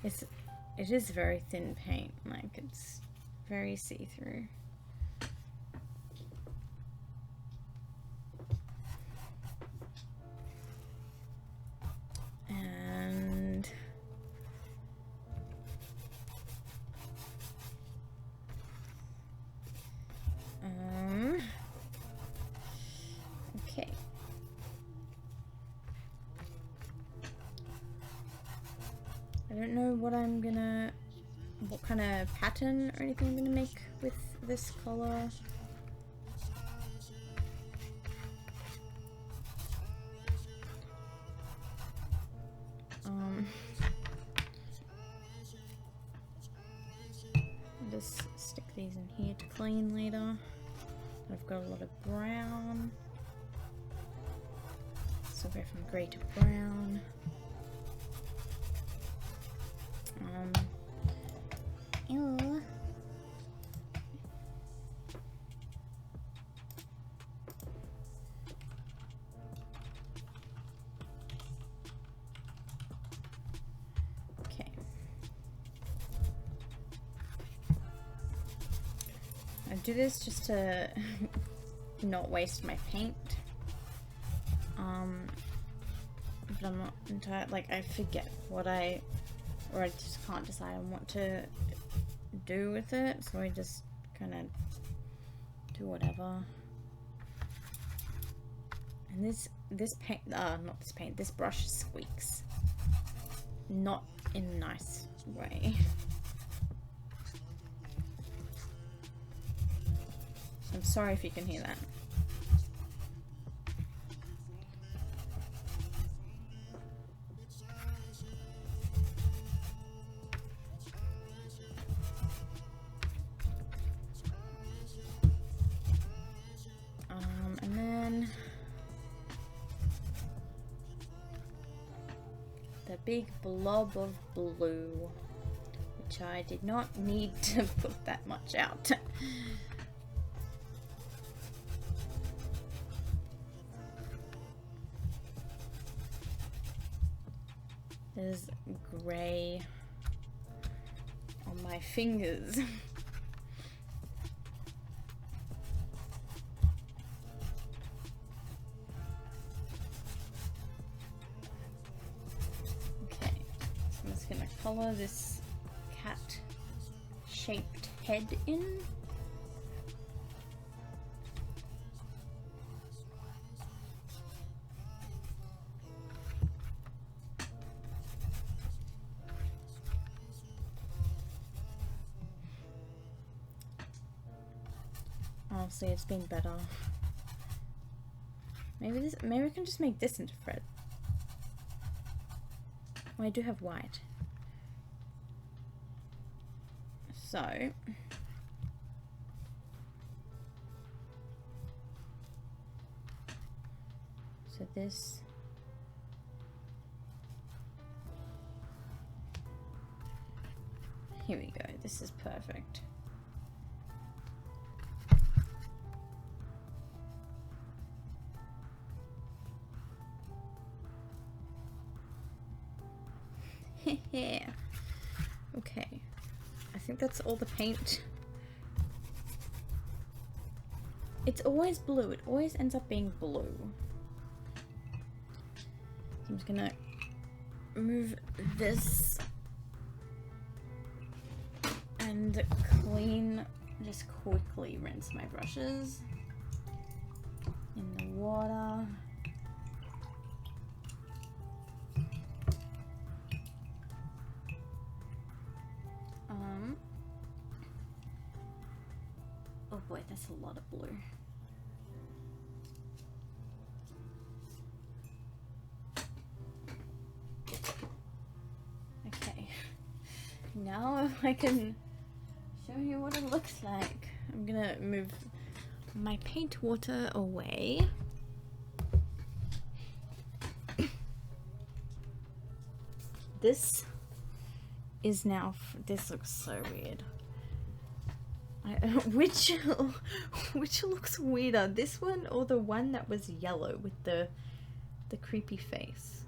it is very thin paint, like it's very see-through. And okay. I don't know what kind of pattern or anything I'm gonna make with this color. Just stick these in here to clean later. I've got a lot of brown, so go from grey to brown. Ew. Okay. I do this just to not waste my paint. But I'm not entirely, like, I forget what or I just can't decide on what to do with it, so I just kind of do whatever. And this paint, not this paint, this brush squeaks. Not in a nice way. I'm sorry if you can hear that. And then the big blob of blue, which I did not need to put that much out. There's grey on my fingers. Okay, so I'm just gonna color this cat-shaped head in. Honestly, it's been better. Maybe we can just make this into Fred. Oh, I do have white. So this, here we go. This is perfect. Yeah. Okay. I think that's all the paint. It's always blue. It always ends up being blue. So I'm just gonna move this and just quickly rinse my brushes in the water. Oh boy, that's a lot of blue. Okay, now I can show you what it looks like. I'm gonna move my paint water away. This is now, this looks so weird. Which looks weirder, this one or the one that was yellow with the creepy face?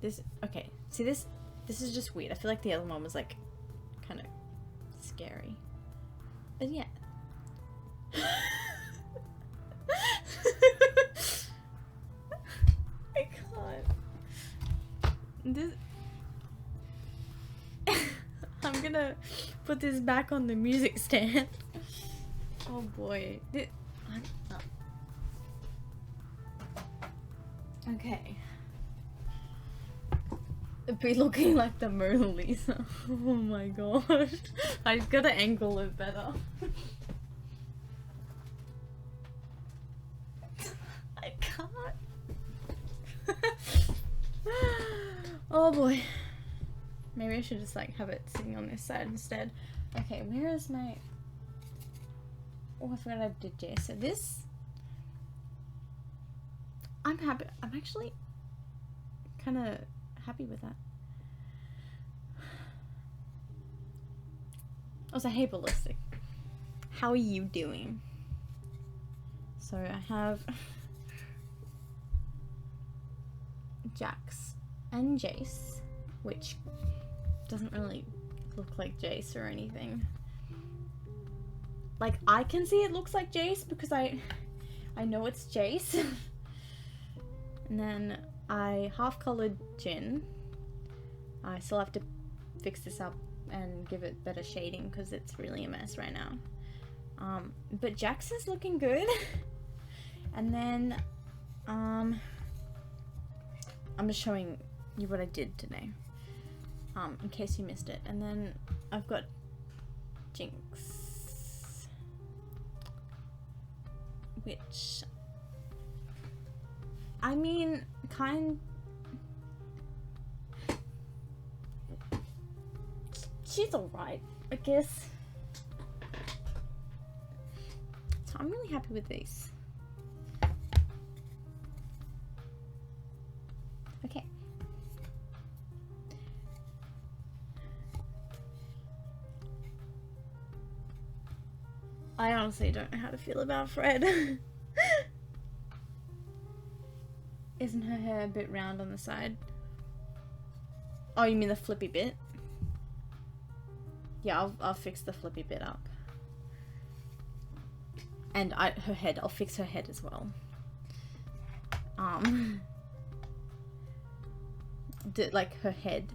This, okay, see this is just weird. I feel like the other one was like kind of scary, but yeah. I can't. This I'm gonna put this back on the music stand. Oh boy. Okay. It'd be looking like the Mona Lisa. Oh my gosh. I gotta angle it better. I can't. Oh boy. Maybe I should just like have it sitting on this side instead. Okay, where is my... Oh, I forgot I did J. So this... I'm happy. I'm actually kind of happy with that. Also, hey Ballistic. How are you doing? So I have Jax and Jace, which doesn't really look like Jace or anything. Like, I can see it looks like Jace because I know it's Jace. And then I half-colored Jin. I still have to fix this up and give it better shading because it's really a mess right now. But Jax is looking good. And then I'm just showing you what I did today, in case you missed it. And then I've got Jinx, which, I mean, she's alright, I guess. So I'm really happy with these. Okay. I honestly don't know how to feel about Fred. Isn't her hair a bit round on the side? Oh, you mean the flippy bit? Yeah, I'll fix the flippy bit up. And her head, I'll fix her head as well. Like her head.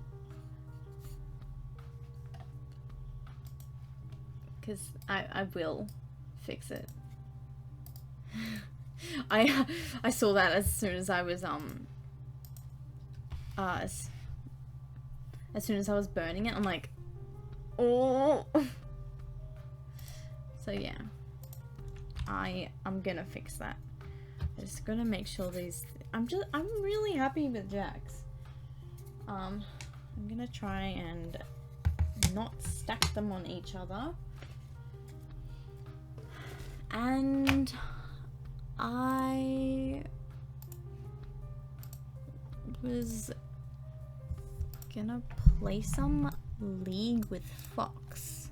Because I will fix it. I saw that as soon as I was as soon as I was burning it. I'm like, oh. So yeah, I'm gonna fix that. I'm just gonna make sure these. I'm really happy with Jax. I'm gonna try and not stack them on each other. And I was gonna play some League with Fox.